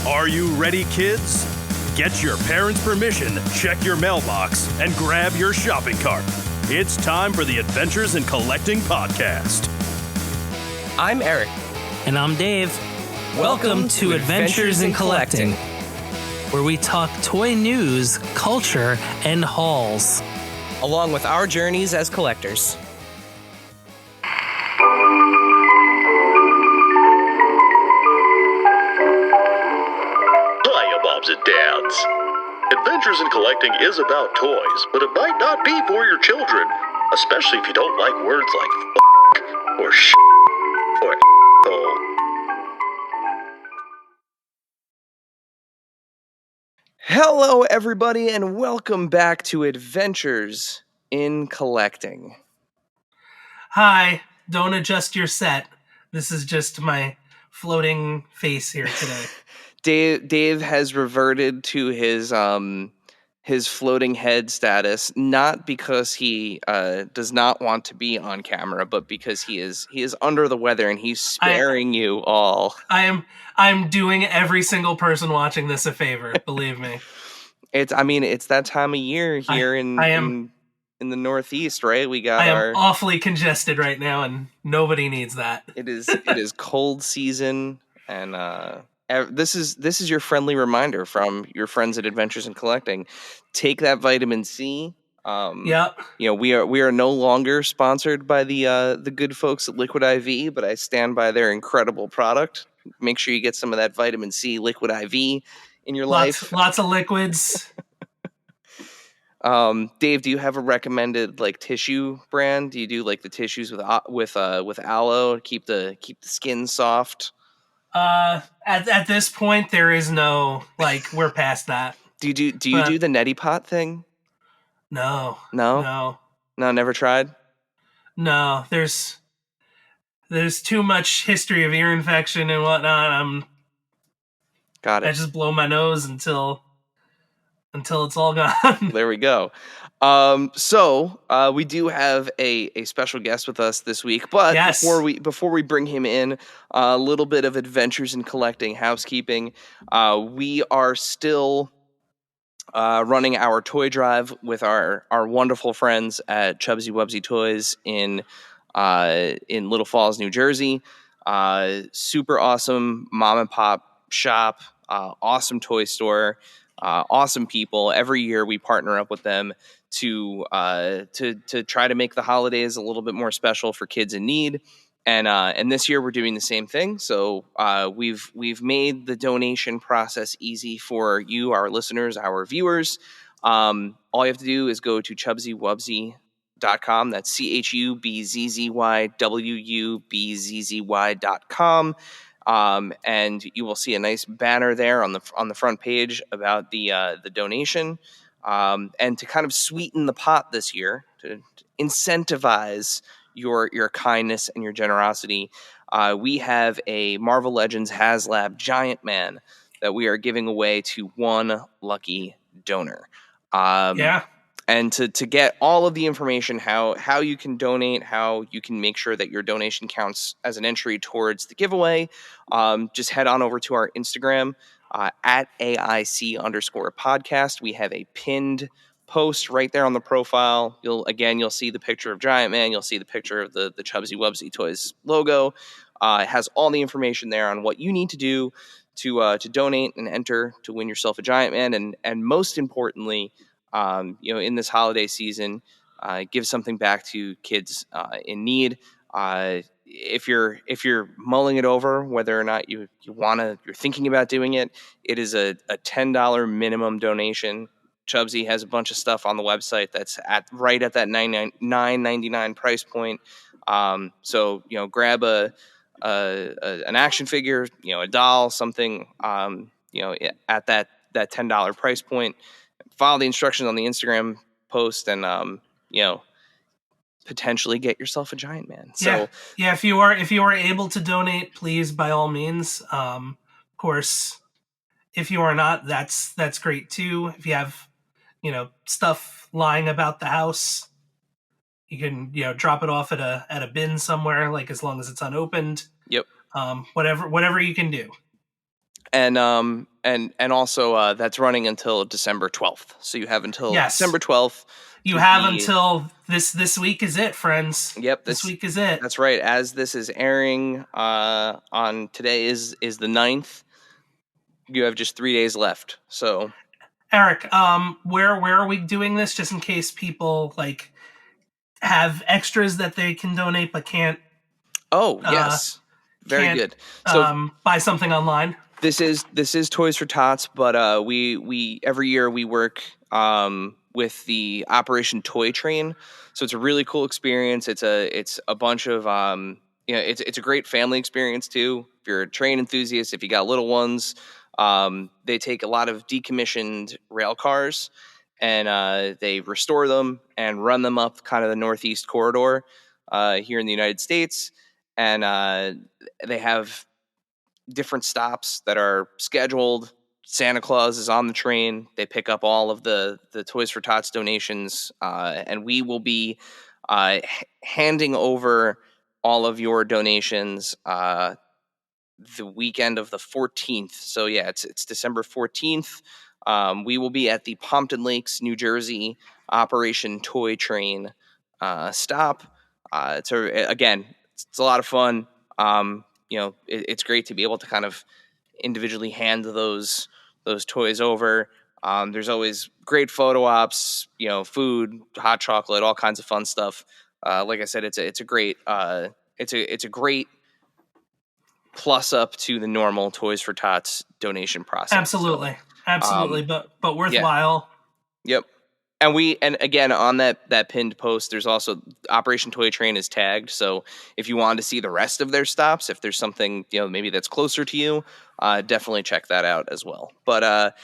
Are you ready, kids? Get your parents' permission, check your mailbox, and grab your shopping cart. It's time for the Adventures in Collecting podcast. I'm Eric. And I'm Dave. Welcome to Adventures in Collecting, where we talk toy news, culture, and hauls, along with our journeys as collectors. Hiya, Bobs and Dads. Adventures in Collecting is about toys, but it might not be for your children, especially if you don't like words like f*** or sh** or a**hole. Hello, everybody, and welcome back to Adventures in Collecting. Hi, don't adjust your set. This is just my floating face here today. Dave has reverted to his floating head status, not because he does not want to be on camera, but because he is under the weather and he's sparing you all. I'm doing every single person watching this a favor, believe me. It's that time of year here in the Northeast, right? I am awfully congested right now, and nobody needs that. It is cold season, and this is your friendly reminder from your friends at Adventures in Collecting. Take that vitamin C. Yep. You know, we are no longer sponsored by the good folks at Liquid IV, but I stand by their incredible product. Make sure you get some of that vitamin C Liquid IV in your life. Lots of liquids. Dave, do you have a recommended tissue brand? Do you do the tissues with aloe to keep the skin soft? At this point, there is no we're past that. Do you do the neti pot thing? No. Never tried. No, there's too much history of ear infection and whatnot. Got it. I just blow my nose until it's all gone. There we go. So we do have a special guest with us this week, but yes. before we bring him in, a little bit of Adventures in Collecting housekeeping. We are still running our toy drive with our wonderful friends at Chubsy Wubsy Toys in Little Falls, New Jersey. Super awesome mom and pop shop, awesome toy store. Awesome people. Every year we partner up with them to try to make the holidays a little bit more special for kids in need. And this year we're doing the same thing. So we've made the donation process easy for you, our listeners, our viewers. All you have to do is go to ChubsyWubsy.com. That's ChubsyWubsy.com. And you will see a nice banner there on the front page about the donation. And to kind of sweeten the pot this year, to incentivize your kindness and your generosity, we have a Marvel Legends HasLab Giant Man that we are giving away to one lucky donor. And to get all of the information, how you can donate, how you can make sure that your donation counts as an entry towards the giveaway, just head on over to our Instagram at AIC_podcast. We have a pinned post right there on the profile. You'll see the picture of Giant Man. You'll see the picture of the Chubsy Wubsy Toys logo. It has all the information there on what you need to do to donate and enter to win yourself a Giant Man, and most importantly, in this holiday season, give something back to kids in need. If you're mulling it over, whether or not you're thinking about doing it, it is a $10 minimum donation. Chubsy has a bunch of stuff on the website that's right at that $9.99 price point. So grab an action figure, a doll, something, at that $10 price point. Follow the instructions on the Instagram post, and potentially get yourself a Giant Man. So yeah. If you are able to donate, please, by all means. Of course, if you are not, that's great too. If you have stuff lying about the house, you can drop it off at a bin somewhere, as long as it's unopened. Yep. Whatever you can do. And also that's running until December 12th. So you have until Yes. December 12th. You have until this week is it, friends. Yep, this week is it. That's right. As this is airing on today is the 9th. You have just 3 days left. So Eric, where are we doing this, just in case people like have extras that they can donate but can't? Oh, yes. Very good. So buy something online. This is Toys for Tots, but we every year we work with the Operation Toy Train. So it's a really cool experience. It's a bunch of it's a great family experience too. If you're a train enthusiast, if you got little ones, they take a lot of decommissioned rail cars and they restore them and run them up kind of the Northeast corridor here in the United States, and they have different stops that are scheduled. Santa Claus is on the train. They pick up all of the Toys for Tots donations, and we will be handing over all of your donations the weekend of the 14th. So yeah, it's December 14th. We will be at the Pompton Lakes, New Jersey Operation Toy Train stop. It's a lot of fun. It's great to be able to kind of individually hand those toys over. There's always great photo ops, food, hot chocolate, all kinds of fun stuff. Like I said, it's a great plus up to the normal Toys for Tots donation process. Absolutely, but worthwhile. Yeah. Yep. And again, on that pinned post, there's also Operation Toy Train is tagged. So if you want to see the rest of their stops, if there's something maybe that's closer to you, definitely check that out as well. But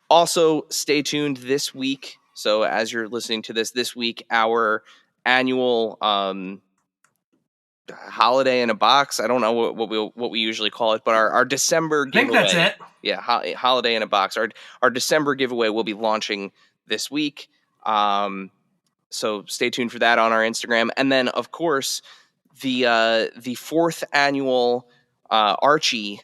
also stay tuned this week. So as you're listening to this week, our annual holiday in a box. I don't know what we usually call it, but our December giveaway. I think that's it. Yeah, holiday in a box. Our December giveaway will be launching this week. So stay tuned for that on our Instagram. And then, of course, the fourth annual Archie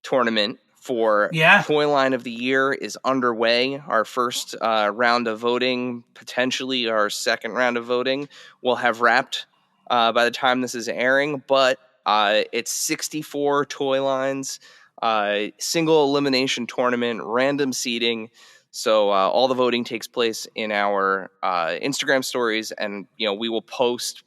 tournament for Toy Line of the Year is underway. Our first round of voting, potentially our second round of voting, will have wrapped by the time this is airing. But it's 64 toy lines, single elimination tournament, random seeding. So all the voting takes place in our Instagram stories, and we will post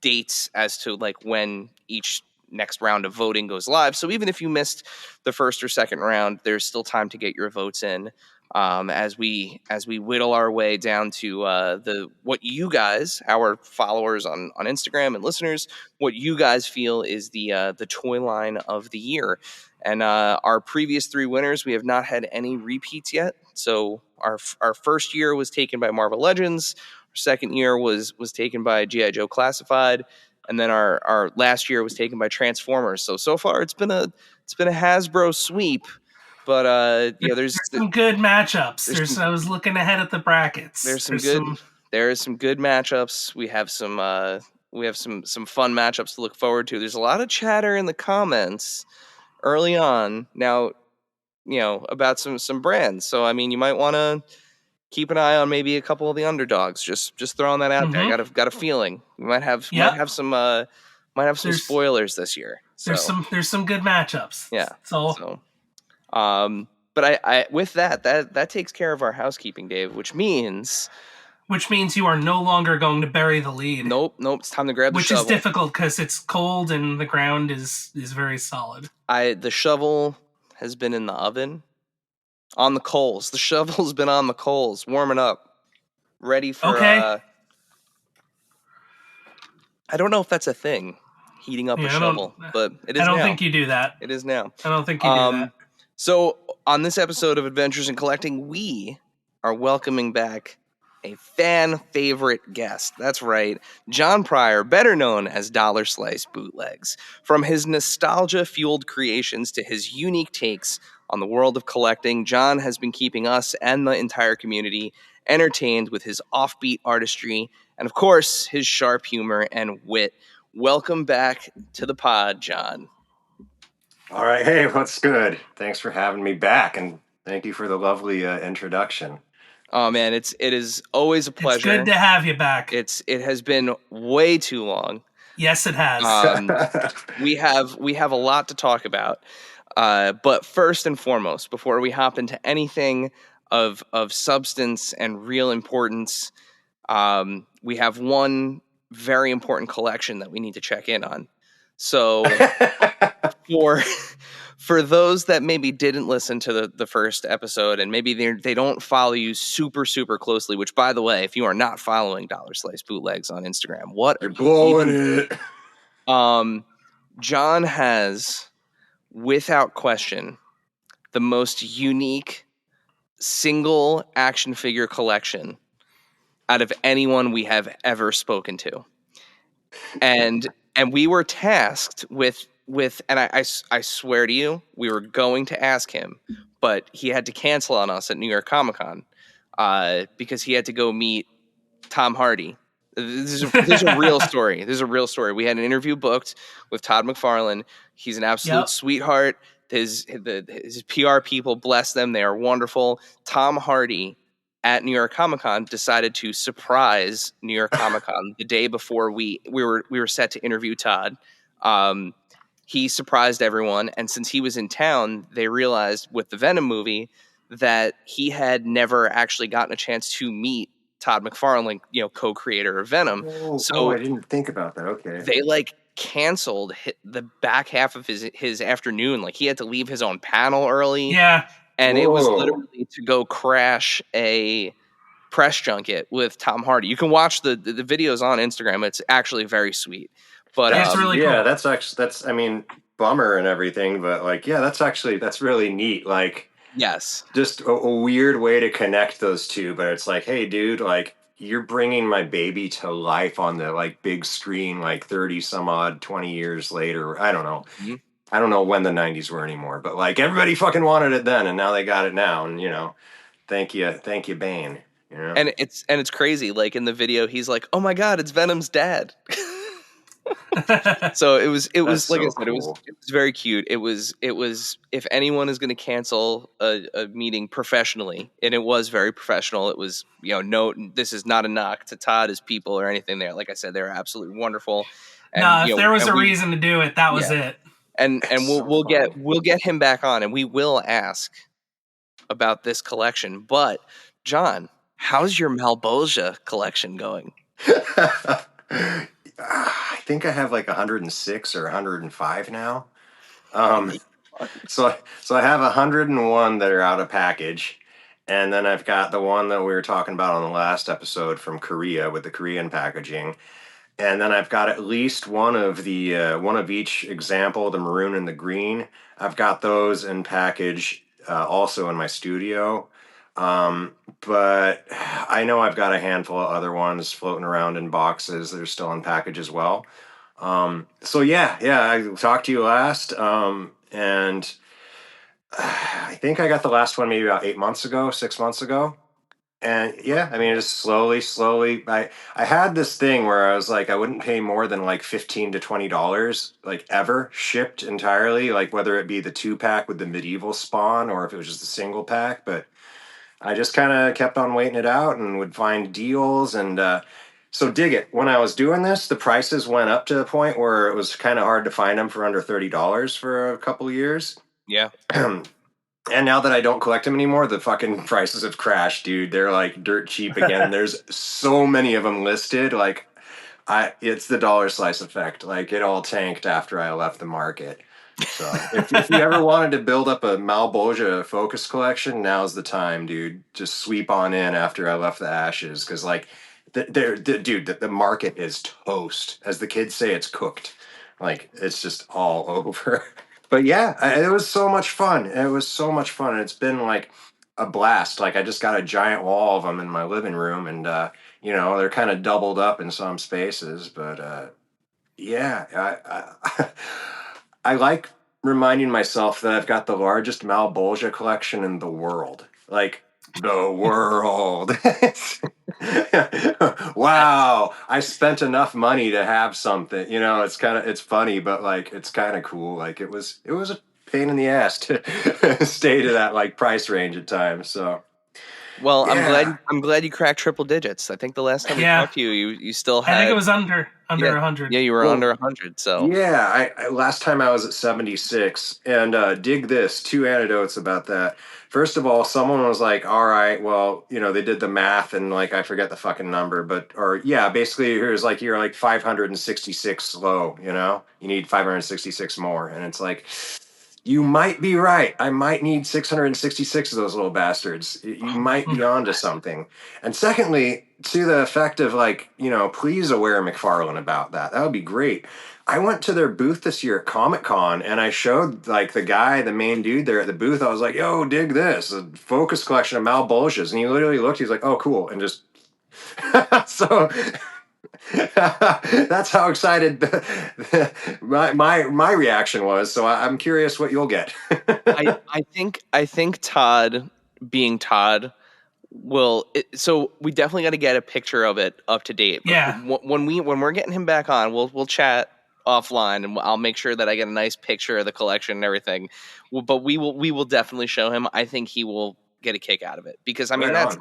dates as to like when each next round of voting goes live. So even if you missed the first or second round, there's still time to get your votes in as we whittle our way down to what you guys, our followers on Instagram and listeners, what you guys feel is the toy line of the year. And our previous three winners, we have not had any repeats yet. So our first year was taken by Marvel Legends. Our second year was taken by G.I. Joe Classified, and then our last year was taken by Transformers. So far it's been a Hasbro sweep, but there's some good matchups. I was looking ahead at the brackets. There is some good matchups. We have some fun matchups to look forward to. There's a lot of chatter in the comments early on now, about some brands. So I mean, you might want to keep an eye on maybe a couple of the underdogs. Just throwing that out there. Got a feeling we might have some spoilers this year. So. There's some good matchups. Yeah. So but I with that takes care of our housekeeping, Dave, which means you are no longer going to bury the lead. Nope. It's time to grab the shovel. Which is difficult because it's cold and the ground is very solid. The shovel has been in the oven. On the coals. The shovel's been on the coals, warming up, ready for. Okay. I don't know if that's a thing, heating up a shovel, but it is now. I don't think you do that. It is now. I don't think you do that. So on this episode of Adventures in Collecting, we are welcoming back a fan favorite guest. That's right, John Pryor, better known as Dollar Slice Bootlegs. From his nostalgia-fueled creations to his unique takes on the world of collecting, John has been keeping us and the entire community entertained with his offbeat artistry and, of course, his sharp humor and wit. Welcome back to the pod, John. All right. Hey, what's good? Thanks for having me back, and thank you for the lovely introduction. Oh man, it is always a pleasure. It's good to have you back. It has been way too long. Yes, it has. We have a lot to talk about. But first and foremost, before we hop into anything of substance and real importance, we have one very important collection that we need to check in on. So for those that maybe didn't listen to the first episode and maybe they don't follow you super closely, which by the way, if you are not following Dollar Slice Bootlegs on Instagram, what You're are you blowing even it. John has, without question, the most unique single action figure collection out of anyone we have ever spoken to. And we were tasked with and I swear to you, we were going to ask him, but he had to cancel on us at New York Comic Con because he had to go meet Tom Hardy. This is a real story. This is a real story. We had an interview booked with Todd McFarlane. He's an absolute sweetheart. His PR people, bless them, they are wonderful. Tom Hardy at New York Comic Con decided to surprise New York Comic Con the day before we were set to interview Todd. He surprised everyone, and since he was in town, they realized with the Venom movie that he had never actually gotten a chance to meet Todd McFarlane, co-creator of Venom. Oh, I didn't think about that. Okay. They canceled the back half of his afternoon. Like he had to leave his own panel early. Yeah. And it was literally to go crash a press junket with Tom Hardy. You can watch the videos on Instagram. It's actually very sweet. But it's really cool. Yeah, that's I mean, bummer and everything, but that's really neat. Like, yes, just a weird way to connect those two. But it's like, hey, dude, like you're bringing my baby to life on the big screen, 30 some odd 20 years later. I don't know. Mm-hmm. I don't know when the 90s were anymore, but everybody fucking wanted it then, and now they got it now, and thank you, Bane. And it's crazy. Like in the video, he's like, "Oh my god, it's Venom's dad." So it was like I said, cool. it was very cute. It was if anyone is going to cancel a meeting professionally, and it was very professional. It was no, this is not a knock to Todd, his people, or anything there. Like I said, they were absolutely wonderful. And, if there was a reason to do it, that was it. And we'll get him back on, and we will ask about this collection. But John, how's your Malbolgia collection going? I think I have 106 or 105 now. So I have 101 that are out of package, and then I've got the one that we were talking about on the last episode from Korea with the Korean packaging. And then I've got at least one of each example, the maroon and the green. I've got those in package also in my studio. But I know I've got a handful of other ones floating around in boxes that are still in package as well. So yeah, I talked to you last, and I think I got the last one maybe about 6 months ago. And yeah, I mean, just slowly. I had this thing where I was like, I wouldn't pay more than $15 to $20, ever, shipped entirely, whether it be the 2-pack with the medieval spawn or if it was just a single pack. But I just kind of kept on waiting it out and would find deals. And so dig it. When I was doing this, the prices went up to the point where it was kind of hard to find them for under $30 for a couple of years. Yeah. And now that I don't collect them anymore, the fucking prices have crashed, dude. They're dirt cheap again. There's so many of them listed. It's the Dollar Slice effect. It all tanked after I left the market. So if you ever wanted to build up a Malbolgia focus collection, now's the time, dude. Just sweep on in after I left the ashes, because the market is toast. As the kids say, it's cooked. It's just all over. But yeah, it was so much fun. It's been a blast. I just got a giant wall of them in my living room, and they're kind of doubled up in some spaces. But yeah, I like reminding myself that I've got the largest Malbolgia collection in the world. The world. Wow, I spent enough money to have something. It's funny, but it's kind of cool. It was pain in the ass to stay to that like price range at times. So Well, yeah. I'm glad you cracked triple digits. I think the last time we Yeah, talked to you, you still I think it had was under yeah 100. yeah you were Well, under 100. So yeah, I last time I was at 76, and dig this, two anecdotes about that. First of all, someone was like, "All right, well, they did the math, and like I forget the fucking number, but or yeah, basically here's like you're like 566 low, you need 566 more, and it's like." You might be right. I might need 666 of those little bastards. You might be onto something. And secondly, to the effect of like, please aware McFarlane about that. That would be great. I went to their booth this year at Comic Con and I showed like the main dude there at the booth. I was like, yo, dig this. A focus collection of Malbolges. And he literally looked, he's like, oh, cool. And just so that's how excited my reaction was. So I'm curious what you'll get. I think Todd being Todd so we definitely got to get a picture of it up to date. But Yeah, when we're getting him back on, we'll chat offline, and I'll make sure that I get a nice picture of the collection and everything. But we will definitely show him. I think he will get a kick out of it because I mean Right on.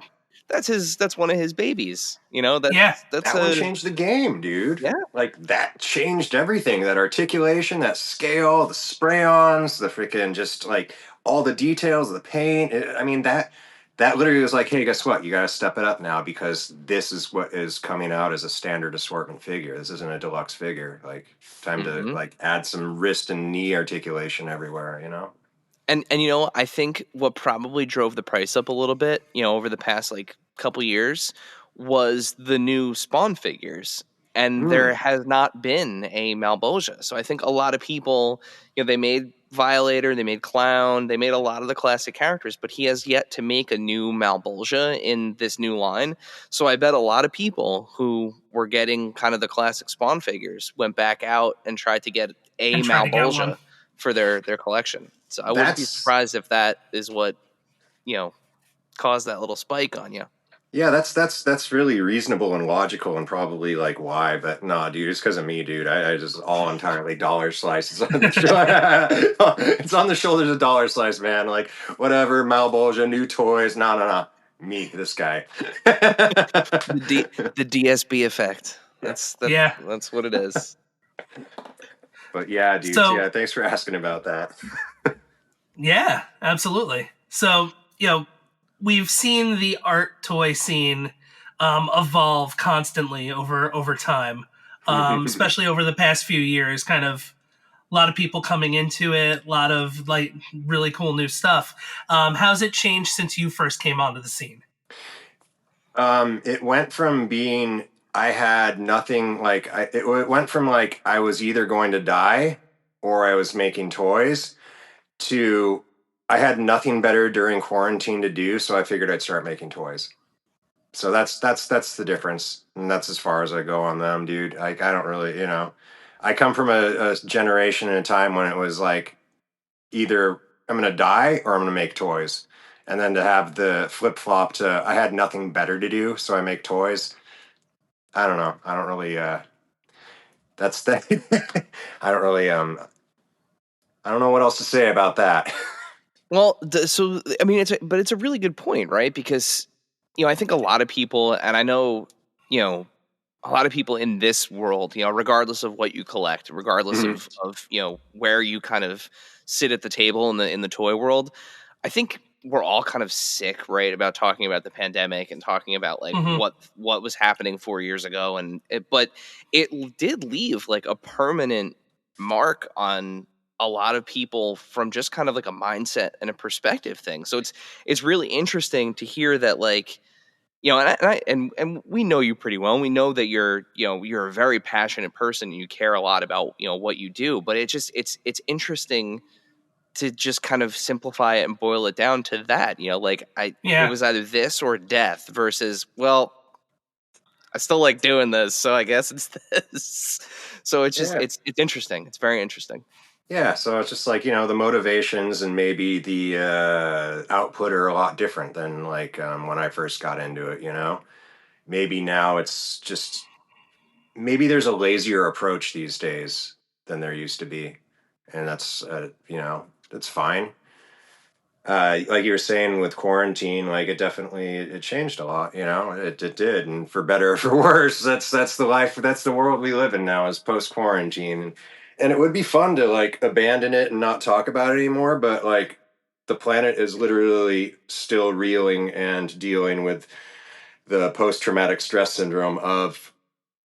that's one of his babies. That's yeah, that's That one a changed the game, dude. yeah. Like that changed everything. That articulation, that scale, the spray-ons, the freaking just like all the details, the paint. I mean that literally was like, hey, guess what? You got to step it up now because this is what is coming out as a standard assortment figure. This isn't a deluxe figure. Like time to Mhm. like add some wrist and knee articulation everywhere. And I think what probably drove the price up a little bit, over the past like couple years was the new Spawn figures. And there Mm. has not been a Malbolgia. So I think a lot of people, they made Violator, they made Clown, they made a lot of the classic characters, but he has yet to make a new Malbolgia in this new line. So I bet a lot of people who were getting kind of the classic Spawn figures went back out and tried to get a and try to get one. Malbolgia for their collection. So I wouldn't be That's surprised if that is what caused that little spike on you. Yeah, that's really reasonable and logical and probably like why, but nah, dude, it's because of me, dude. I just all entirely dollar slice. It's on the it's on the shoulders of dollar slice, man. Like whatever, Malbolgia, new toys. No. Me, this guy. The DSB effect. Yeah. Yeah. That's what it is. But yeah, dudes, So yeah, thanks for asking about that. yeah, absolutely. So we've seen the art toy scene evolve constantly over time, especially over the past few years. Kind of a lot of people coming into it, a lot of like really cool new stuff. How's it changed since you first came onto the scene? It went from being I had nothing like it went from like I was either going to die or I was making toys to I had nothing better during quarantine to do, so I figured I'd start making toys. So that's the difference, and that's as far as I go on them, dude. Like I don't really, I come from a generation and a time when it was like either I'm gonna die or I'm gonna make toys, and then to have the flip flop to I had nothing better to do, so I make toys. I don't know. I don't really. That's that. I don't really. I don't know what else to say about that. Well, so I mean, it's a really good point, right? Because I think a lot of people, and I know a lot of people in this world, regardless of what you collect, regardless Mhm. of where you kind of sit at the table in the toy world, I think we're all kind of sick, right, about talking about the pandemic and talking about like Hmm. what was happening 4 years ago, but it did leave like a permanent mark on a lot of people from just kind of like a mindset and a perspective thing. So it's really interesting to hear that like and we know you pretty well. And we know that you're a very passionate person and you care a lot about what you do. But it's interesting to just kind of simplify it and boil it down to that. Like it Yeah, was either this or death versus I still like doing this, so I guess it's this. So it's just Yeah. it's interesting. It's very interesting. Yeah, so it's just like, the motivations and maybe the output are a lot different than like when I first got into it. Maybe now it's just, maybe there's a lazier approach these days than there used to be. And that's, it's fine. Like you were saying with quarantine, like it changed a lot, it did. And for better or for worse, that's the life, that's the world we live in now, is post quarantine. And it would be fun to like abandon it and not talk about it anymore. But like the planet is literally still reeling and dealing with the post traumatic stress syndrome of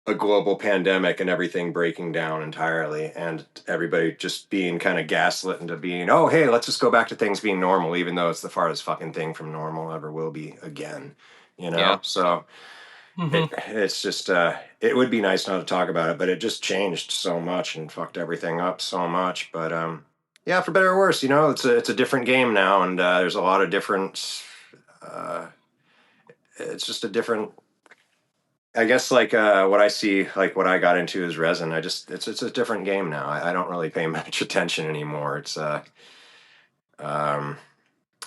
a global pandemic and everything breaking down entirely, and everybody just being kind of gaslit into being, oh, hey, let's just go back to things being normal, even though it's the farthest fucking thing from normal ever will be again, Yeah. So Mm-hmm. it's just, it would be nice not to talk about it, but it just changed so much and fucked everything up so much. But, yeah, for better or worse, it's a different game now, and there's a lot of different, it's just a different, I guess, like what I see, like what I got into is resin. It's a different game now. I don't really pay much attention anymore. It's um,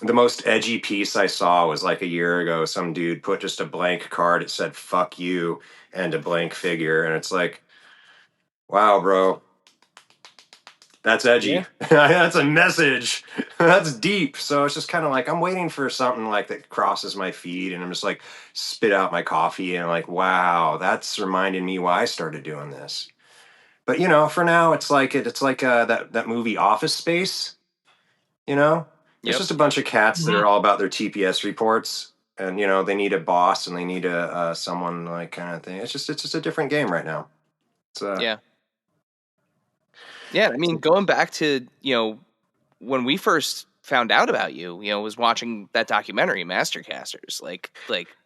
the most edgy piece I saw was like a year ago. Some dude put just a blank card. It said "fuck you" and a blank figure, and it's like, wow, bro, that's Yeah. edgy. That's a message. That's deep. So it's just kind of like I'm waiting for something like that crosses my feed, and I'm just like spit out my coffee, and I'm like, wow, that's reminding me why I started doing this. But for now, it's like that movie Office Space. It's Yep. just a bunch of cats that Mm-hmm. are all about their TPS reports, and they need a boss and they need a someone like kind of thing. It's just a different game right now. It's Yeah. Yeah. I mean, going back to, when we first found out about you, was watching that documentary, Mastercasters. Like,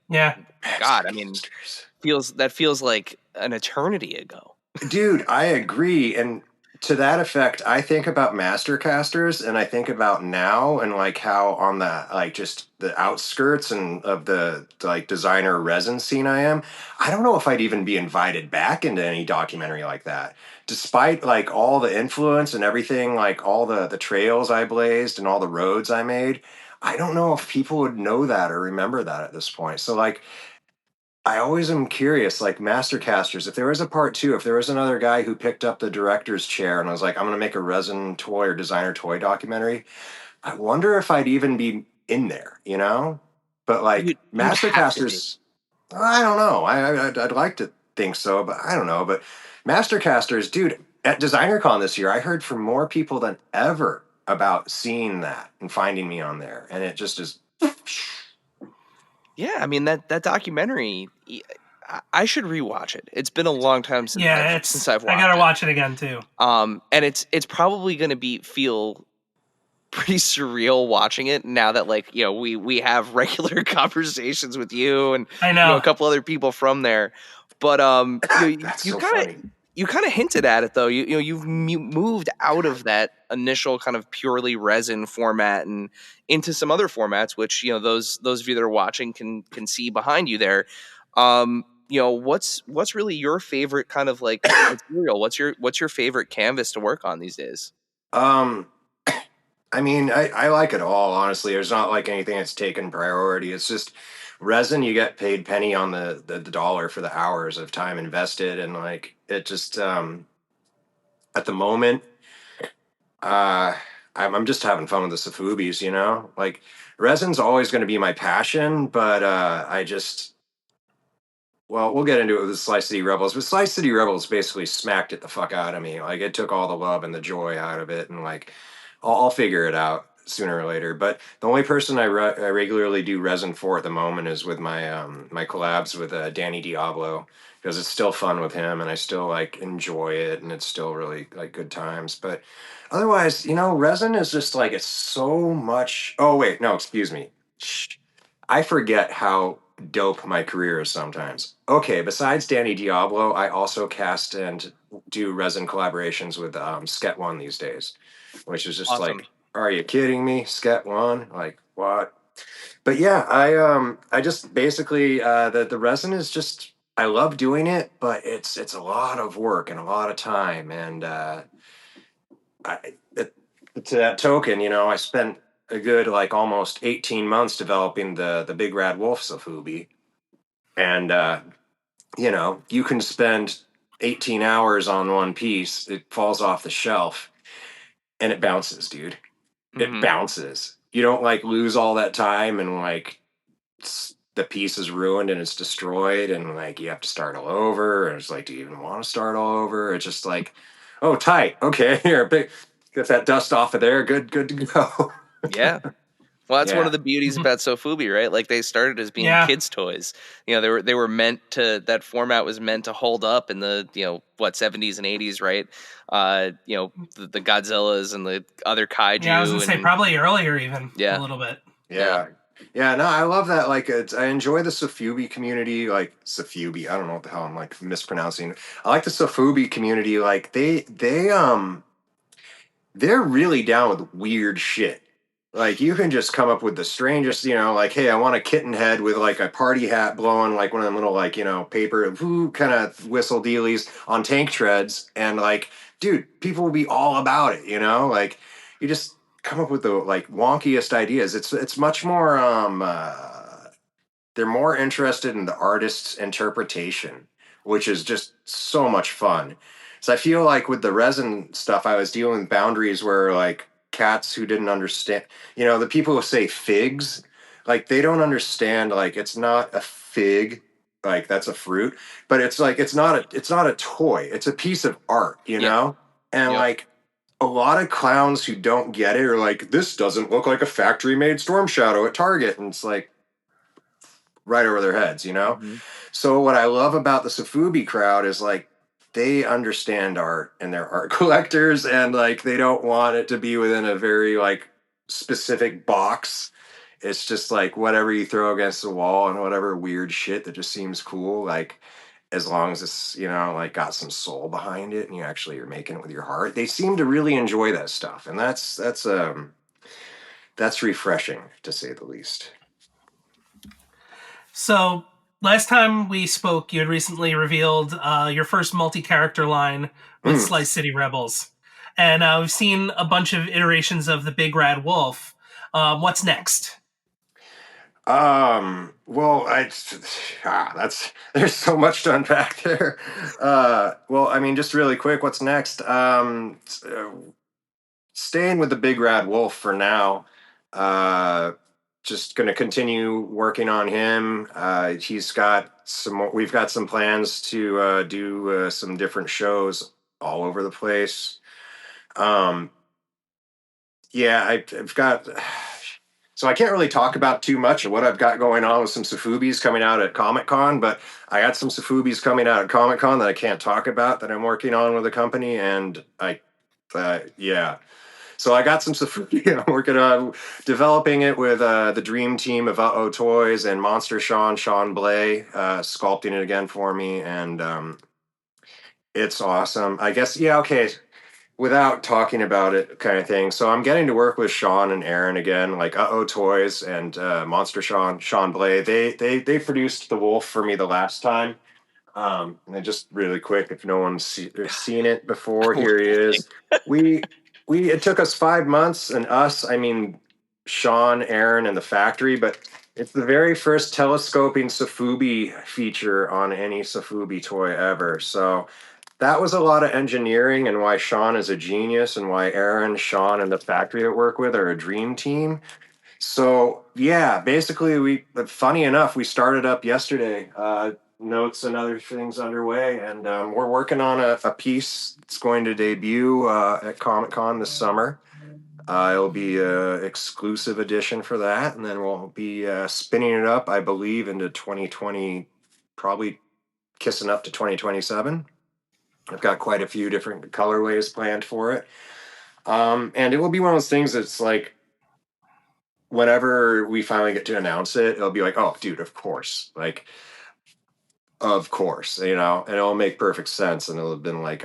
Yeah. God, I mean, Mastercasters. feels like an eternity ago. Dude, I agree. And to that effect, I think about Mastercasters and I think about now and like how on the like just the outskirts and of the like designer resin scene I am. I don't know if I'd even be invited back into any documentary like that. Despite like all the influence and everything, like all the trails I blazed and all the roads I made, I don't know if people would know that or remember that at this point. So like I always am curious, like Mastercasters, if there was a part two, if there was another guy who picked up the director's chair and was like, I'm going to make a resin toy or designer toy documentary, I wonder if I'd even be in there, But like You'd have to be. Mastercasters, I don't know. I'd like to think so, but I don't know. But Mastercasters, dude, at DesignerCon this year, I heard from more people than ever about seeing that and finding me on there. And it just is. Yeah, I mean that documentary. I should rewatch it. It's been a long time since Yeah. I've I gotta watched it. watch it again too. And it's probably going to feel pretty surreal watching it now that like we have regular conversations with you and I a know. couple other people from there. But That's you so kind of funny. hinted at it though. You've moved out of that initial kind of purely resin format and into some other formats, which those of you that are watching can see behind you there. What's really your favorite kind of like material? What's your favorite canvas to work on these days? Um, I mean, I like it all, honestly. There's not like anything that's taken priority. It's just resin, you get paid penny on the dollar for the hours of time invested. And like, it just, at the moment, uh, I'm just having fun with the Safubis, Like, resin's always going to be my passion, but well, we'll get into it with the Slice City Rebels, but Slice City Rebels basically smacked it the fuck out of me. Like, it took all the love and the joy out of it, and like, I'll figure it out sooner or later. But the only person I regularly do resin for at the moment is with my collabs with Danny Diablo, because it's still fun with him, and I still like enjoy it, and it's still really like good times. But otherwise, resin is just like it's so much. Oh wait, no, excuse me. Shh. I forget how dope my career is sometimes. Okay, besides Danny Diablo, I also cast and do resin collaborations with Sket One these days, which is just Awesome. like, are you kidding me? Sket One, like what? But yeah, I just basically the resin is just I love doing it, but it's a lot of work and a lot of time, and it, to that token, I spent a good like almost 18 months developing the big rad wolves of Hubi. And you can spend 18 hours on one piece, it falls off the shelf and it bounces, dude. it bounces. You don't like lose all that time and like the piece is ruined and it's destroyed and like you have to start all over. And it's like, do you even want to start all over? It's just like, oh, tight. Okay, here, get that dust off of there. Good to go. Yeah. Well, that's one Yeah. of the beauties about Sofubi, right? Like they started as being Yeah. kids' toys. You know, they were meant to, that format was meant to hold up in the, 70s and 80s, right? The Godzillas and the other kaiju. Yeah, I was gonna say probably earlier even a little bit. Yeah. Yeah, no, I love that. Like, I enjoy the Sofubi community. Like Sofubi, I don't know what the hell I'm like mispronouncing. I like the Sofubi community. Like, they're really down with weird shit. Like, you can just come up with the strangest, like, hey, I want a kitten head with like a party hat blowing like one of them little like paper kind of whistle dealies on tank treads, and like, dude, people will be all about it. Like, you just come up with the like wonkiest ideas. It's much more they're more interested in the artist's interpretation, which is just so much fun. So I feel like with the resin stuff, I was dealing with boundaries where like cats who didn't understand, the people who say figs, like they don't understand, like it's not a fig, like that's a fruit, but it's like it's not a toy, it's a piece of art, And like a lot of clowns who don't get it are like, this doesn't look like a factory made Storm Shadow at Target, and it's like right over their heads. So what I love about the Sofubi crowd is like they understand art and they're art collectors, and like they don't want it to be within a very like specific box. It's just like whatever you throw against the wall and whatever weird shit that just seems cool, like as long as it's like got some soul behind it and you actually are making it with your heart. They seem to really enjoy that stuff, and that's refreshing to say the least. So last time we spoke, you had recently revealed your first multi-character line with Slice City Rebels, and we've seen a bunch of iterations of the Big Rad Wolf. What's next? Well, there's so much to unpack there. Well, I mean, just really quick, what's next? Staying with the Big Rad Wolf for now. Just going to continue working on him. He's got we've got some plans to do some different shows all over the place. Yeah, I've got. So I can't really talk about too much of what I've got going on with some Sofubis coming out at Comic-Con, but I got some Sofubis coming out at Comic-Con that I can't talk about that I'm working on with the company, and yeah. So I got some Sofubi I'm working on developing it with the dream team of Uh-Oh Toys and Monster Sean Blay, sculpting it again for me, and it's awesome. I guess, yeah, okay, without talking about it kind of thing. So I'm getting to work with Sean and Aaron again, like Uh-Oh Toys and Monster Sean Blay. They produced the wolf for me the last time. And just really quick, if no one's seen it before, here he is. It took us 5 months, and I mean Sean, Aaron, and the factory, but it's the very first telescoping Sofubi feature on any Sofubi toy ever. So that was a lot of engineering, and why Sean is a genius, and why Aaron, Sean, and the factory I work with are a dream team. So yeah, basically, funny enough, we started up yesterday. Notes and other things underway, and we're working on a piece that's going to debut at Comic-Con this summer. It'll be an exclusive edition for that, and then we'll be spinning it up, I believe, into 2020, probably kissing up to 2027. I've got quite a few different colorways planned for it. And it will be one of those things that's like, whenever we finally get to announce it, it'll be like, oh, dude, of course. Like, of course, and it'll make perfect sense. And it'll have been like,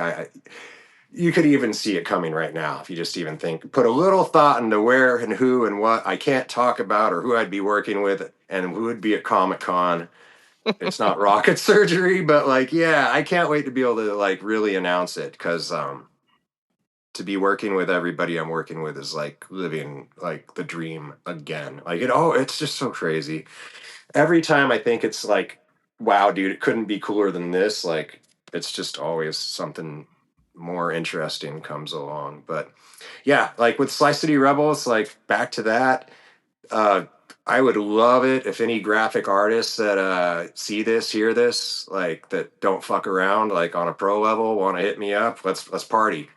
you could even see it coming right now if you just even put a little thought into where and who and what I can't talk about, or who I'd be working with and who would be at Comic-Con. It's not rocket surgery, but like, yeah, I can't wait to be able to like really announce it, because to be working with everybody I'm working with is like living like the dream again. Like it's just so crazy. Every time I think it's like, wow, dude, it couldn't be cooler than this. Like, it's just always something more interesting comes along. But yeah, like with Slice City Rebels, like back to that, I would love it if any graphic artists that see this, hear this, like that don't fuck around, like on a pro level, want to hit me up. Let's party.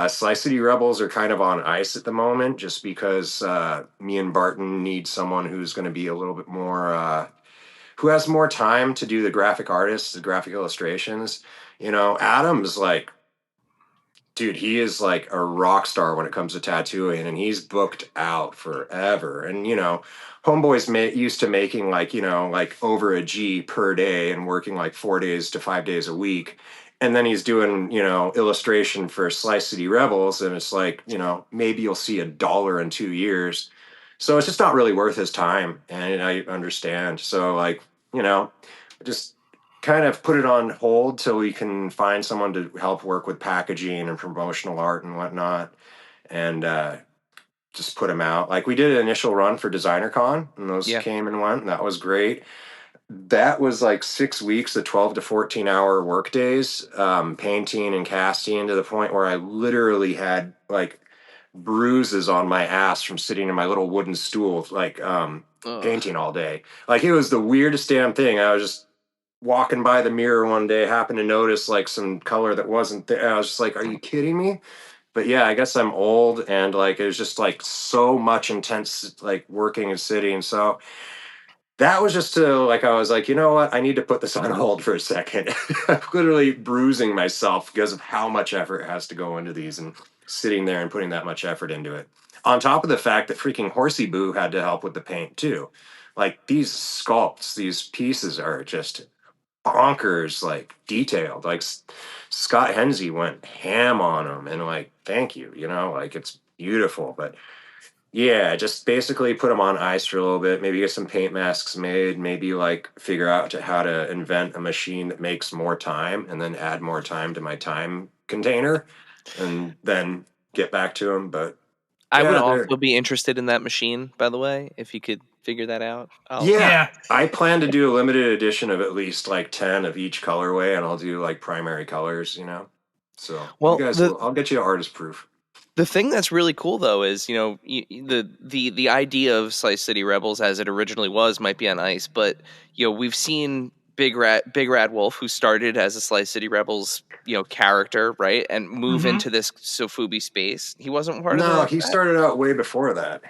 Slice City Rebels are kind of on ice at the moment, just because me and Barton need someone who's going to be a little bit more, who has more time to do the graphic artists, the graphic illustrations. Adam's like, dude, he is like a rock star when it comes to tattooing, and he's booked out forever. And homeboy's used to making like over a G per day and working like 4 days to 5 days a week. And then he's doing illustration for Slice City Rebels, and it's like maybe you'll see $1 in 2 years. So it's just not really worth his time, and I understand. So like just kind of put it on hold till we can find someone to help work with packaging and promotional art and whatnot, and just put them out. Like we did an initial run for Designer Con, and those came and went, and that was great. That was like 6 weeks of 12 to 14 hour work days, painting and casting, to the point where I literally had like bruises on my ass from sitting in my little wooden stool, like painting all day. Like it was the weirdest damn thing. I was just walking by the mirror one day, happened to notice like some color that wasn't there. I was just like, are you kidding me? But yeah, I guess I'm old, and like it was just like so much intense like working and sitting. So that was just to like, I was like, you know what? I need to put this on hold for a second. I'm literally bruising myself because of how much effort has to go into these, and sitting there and putting that much effort into it. On top of the fact that freaking Horsey Boo had to help with the paint too. Like these sculpts, these pieces are just bonkers, like detailed. Like Scott Hensey went ham on them, and like, thank you, like it's beautiful. But yeah, just basically put them on ice for a little bit, maybe get some paint masks made, maybe like figure out how to invent a machine that makes more time, and then add more time to my time container, and then get back to them. But I would yeah, also be interested in that machine, by the way, if you could figure that out. yeah, I plan to do a limited edition of at least like 10 of each colorway, and I'll do like primary colors, So Well, you guys I'll get you artist proof. the thing that's really cool though is the idea of Slice City Rebels as it originally was might be on ice, but we've seen Big Rad Wolf, who started as a Slice City Rebels character, right, and move into this Sofubi space. He wasn't part of No, that. he started out way before that.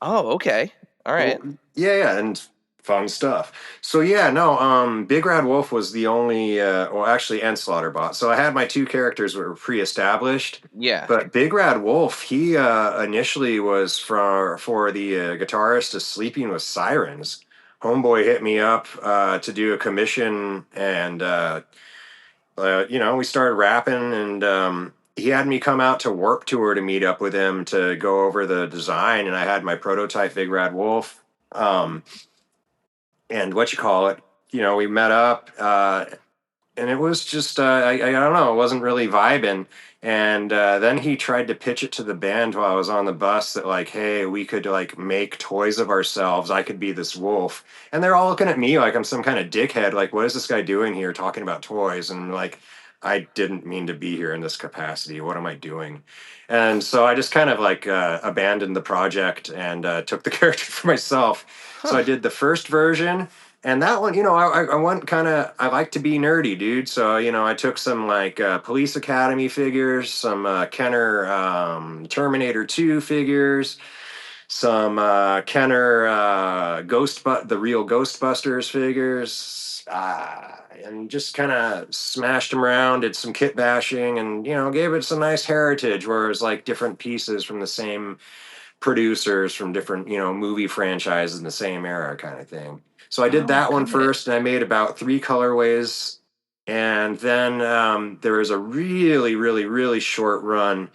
Oh, okay. All right. Well, yeah, and fun stuff. So yeah, no, Big Rad Wolf was the only, well, actually, and Slaughterbot. So I had my two characters were pre-established. Yeah. But Big Rad Wolf, he initially was for the guitarist of Sleeping with Sirens. Homeboy hit me up to do a commission, and we started rapping, and he had me come out to Warp Tour to meet up with him to go over the design, and I had my prototype Big Rad Wolf. And we met up, and it was just, I don't know, it wasn't really vibing. And then he tried to pitch it to the band while I was on the bus that like, hey, we could like make toys of ourselves. I could be this wolf. And they're all looking at me like I'm some kind of dickhead. Like, what is this guy doing here talking about toys? And like, I didn't mean to be here in this capacity. What am I doing? And so I just kind of like abandoned the project and took the character for myself. So I did the first version. And that one, I went I like to be nerdy, dude. So, I took some like Police Academy figures, some Kenner Terminator 2 figures, some Kenner the real Ghostbusters figures, and just kind of smashed them around, did some kit bashing, and, gave it some nice heritage where it was like different pieces from the same producers from different, movie franchises in the same era kind of thing. So I did that one first, and I made about 3 colorways. And then there was a really, really, really short run,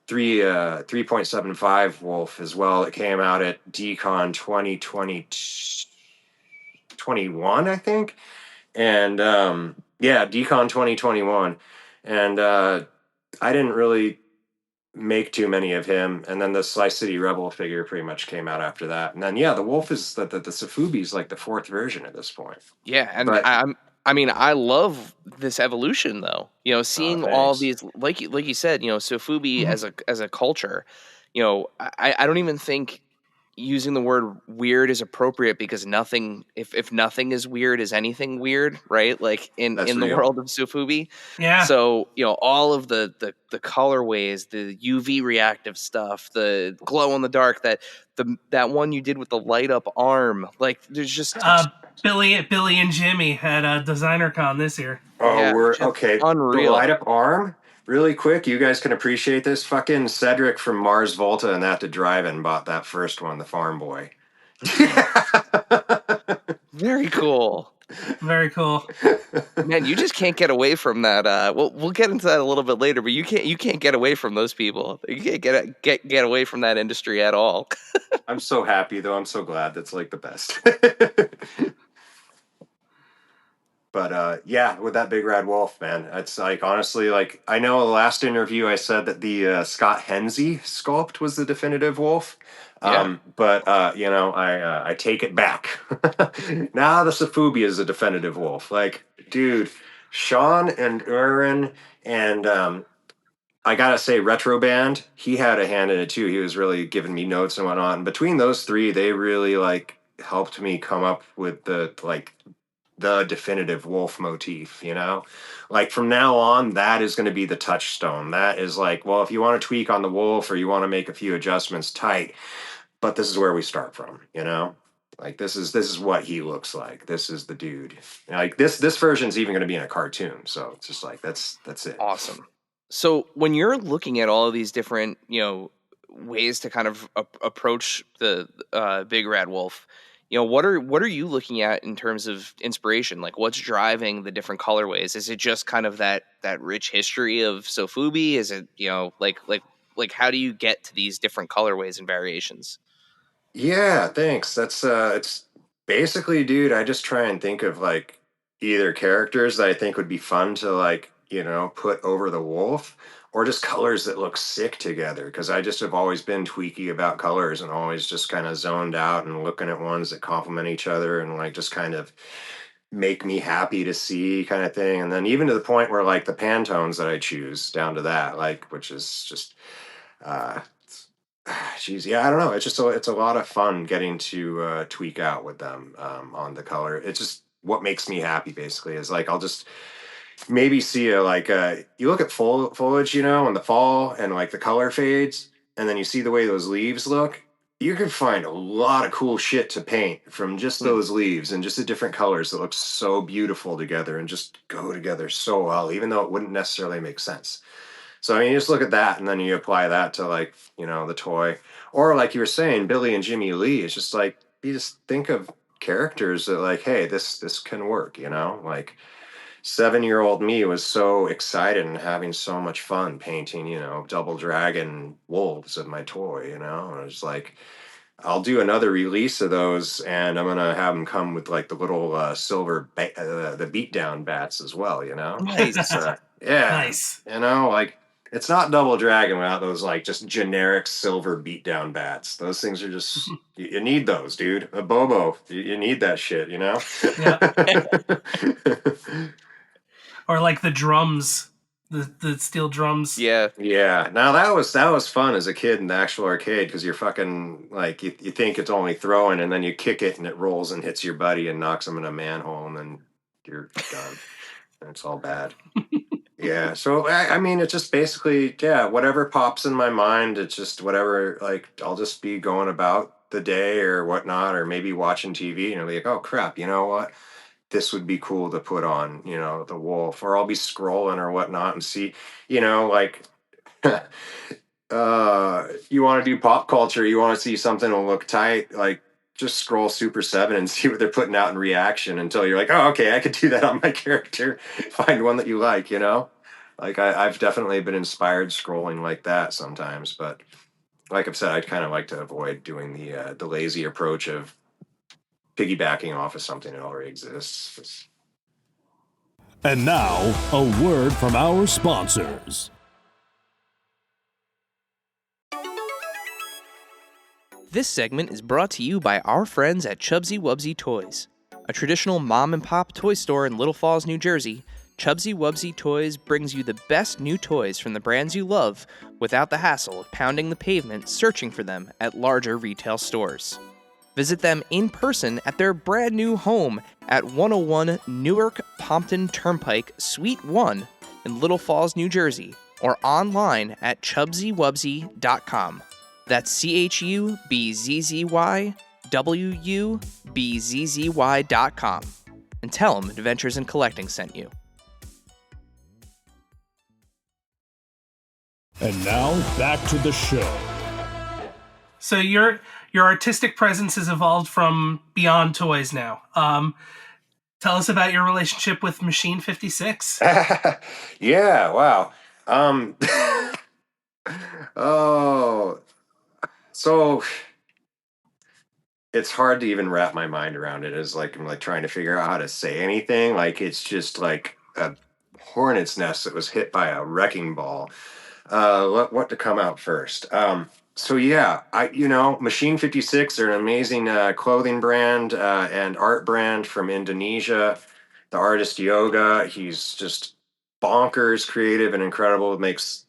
3.75 Wolf as well. It came out at Decon 2021, I think. And Decon 2021. And I didn't really make too many of him, and then the Slice City Rebel figure pretty much came out after that. And then the wolf is the Sofubi's like the 4th version at this point. Yeah, and but I mean, I love this evolution, though. Seeing all Thanks. these, like you said, Sofubi Mhm. as a culture. I don't even think using the word weird is appropriate because nothing, if nothing is weird, is anything weird, right? Like That's in the real. world of Sofubi. Yeah. So all of the colorways, the UV reactive stuff, the glow in the dark, that one you did with the light up arm, like there's just Billy and Jimmy had a designer con this year. Oh, yeah, we're just okay. The light unreal. up arm, really quick. You guys can appreciate this. Fucking Cedric from Mars Volta and that to drive-in bought that first one, the Farm Boy. Very cool. Very cool. Man, you just can't get away from that. We'll get into that a little bit later, but you can't get away from those people. You can't get away from that industry at all. I'm so happy though. I'm so glad. That's like the best. But yeah, with that big rad wolf, man, it's like honestly, like I know the last interview I said that the Scott Hensey sculpt was the definitive wolf. Yeah. But I take it back. Now the Safubi is the definitive wolf. Like, dude, Sean and Aaron and I gotta say, Retro Band, he had a hand in it too. He was really giving me notes and whatnot. And between those three, they really like helped me come up with the definitive wolf motif, like from now on that is going to be the touchstone. That is like, well, if you want to tweak on the wolf or you want to make a few adjustments, tight, but this is where we start from, like this is what he looks like. This is the dude. Like this version's even going to be in a cartoon, so it's just like that's it. Awesome. So when you're looking at all of these different, ways to kind of approach the big rad wolf, what are you looking at in terms of inspiration? Like, what's driving the different colorways? Is it just kind of that rich history of Sofubi? Is it like how do you get to these different colorways and variations? Yeah, thanks. That's it's basically, dude, I just try and think of like either characters that I think would be fun to like, put over the wolf or just colors that look sick together because I just have always been tweaky about colors and always just kind of zoned out and looking at ones that complement each other and like just kind of make me happy to see kind of thing. And then even to the point where like the Pantones that I choose down to that, like which is just uh geez, yeah, I don't know. It's a lot of fun getting to tweak out with them on the color. It's just what makes me happy. Basically, is like I'll just maybe see you look at foliage, in the fall, and like the color fades, and then you see the way those leaves look. You can find a lot of cool shit to paint from just Hmm. those leaves and just the different colors that look so beautiful together and just go together so well, even though it wouldn't necessarily make sense. So I mean, you just look at that, and then you apply that to like the toy, or like you were saying, Billy and Jimmy Lee. It's just like you just think of characters that like, hey, this can work. Like 7-year-old me was so excited and having so much fun painting, double dragon wolves of my toy. And I was like, I'll do another release of those, and I'm gonna have them come with like the little silver the beatdown bats as well. It's, Nice. yeah, Nice. like it's not Double Dragon without those like just generic silver beatdown bats. Those things are just you need those, dude. A Bobo, you need that shit. Yeah. Or like the drums, the steel drums. Yeah. Yeah, now that was fun as a kid in the actual arcade because you're fucking like you think it's only throwing and then you kick it and it rolls and hits your buddy and knocks him in a manhole and then you're done and it's all bad. Yeah, so I mean it's just basically whatever pops in my mind. It's just whatever, like I'll just be going about the day or whatnot or maybe watching TV and you're like, oh crap, you know what? This would be cool to put on, the wolf, or I'll be scrolling or whatnot and see, like you want to do pop culture, you want to see something will look tight, like just scroll Super 7 and see what they're putting out in reaction until you're like, oh, okay, I could do that on my character. Find one that you like. Like I've definitely been inspired scrolling like that sometimes, but like I've said, I'd kind of like to avoid doing the lazy approach of piggybacking off of something that already exists. And now, a word from our sponsors. This segment is brought to you by our friends at Chubsy Wubsy Toys. A traditional mom-and-pop toy store in Little Falls, New Jersey, Chubsy Wubsy Toys brings you the best new toys from the brands you love without the hassle of pounding the pavement searching for them at larger retail stores. Visit them in person at their brand new home at 101 Newark Pompton Turnpike, Suite 1 in Little Falls, New Jersey, or online at ChubsyWubsy.com. That's ChubsyWubzzy.com. And tell them Adventures in Collecting sent you. And now, back to the show. So your artistic presence has evolved from beyond toys now. Tell us about your relationship with Machine 56. Yeah, wow. Oh, so it's hard to even wrap my mind around it. It's like I'm like trying to figure out how to say anything. Like it's just like a hornet's nest that was hit by a wrecking ball. What to come out first? So yeah, Machine 56, they're an amazing clothing brand and art brand from Indonesia. The artist Yoga, he's just bonkers creative and incredible. Makes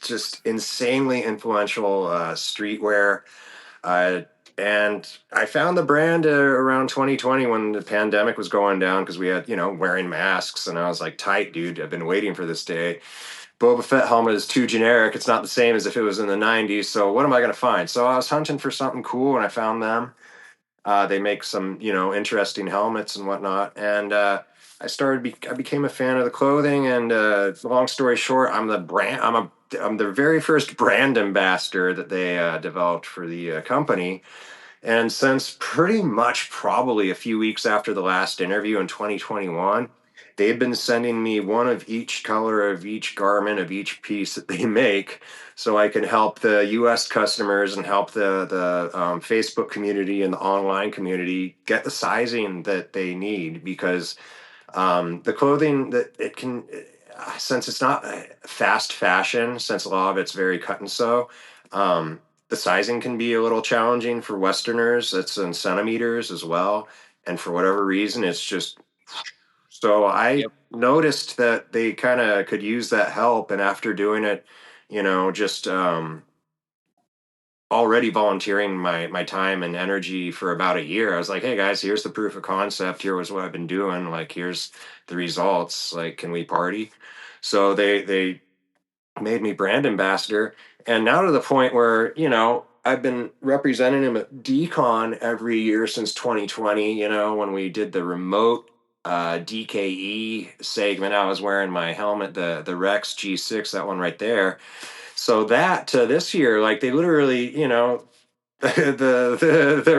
just insanely influential streetwear. Uh, and I found the brand around 2020 when the pandemic was going down because we had, wearing masks. And I was like, tight, dude, I've been waiting for this day. Boba Fett helmet is too generic. It's not the same as if it was in the 90s. So what am I going to find? So I was hunting for something cool and I found them. They make some, interesting helmets and whatnot. And I became a fan of the clothing. And long story short, I'm the very first brand ambassador that they developed for the company. And since pretty much probably a few weeks after the last interview in 2021, they've been sending me one of each color of each garment of each piece that they make so I can help the US customers and help the Facebook community and the online community get the sizing that they need because the clothing that it can, since it's not fast fashion, since a lot of it's very cut and sew, the sizing can be a little challenging for Westerners. It's in centimeters as well. And for whatever reason, it's just so I noticed that they kind of could use that help. And after doing it, just already volunteering my time and energy for about a year, I was like, hey guys, here's the proof of concept. Here was what I've been doing. Like, here's the results. Like, can we party? So they made me brand ambassador. And now to the point where, I've been representing him at DCon every year since 2020, when we did the remote DKE segment. I was wearing my helmet, the Rex G6, that one right there. So that this year, like they literally, the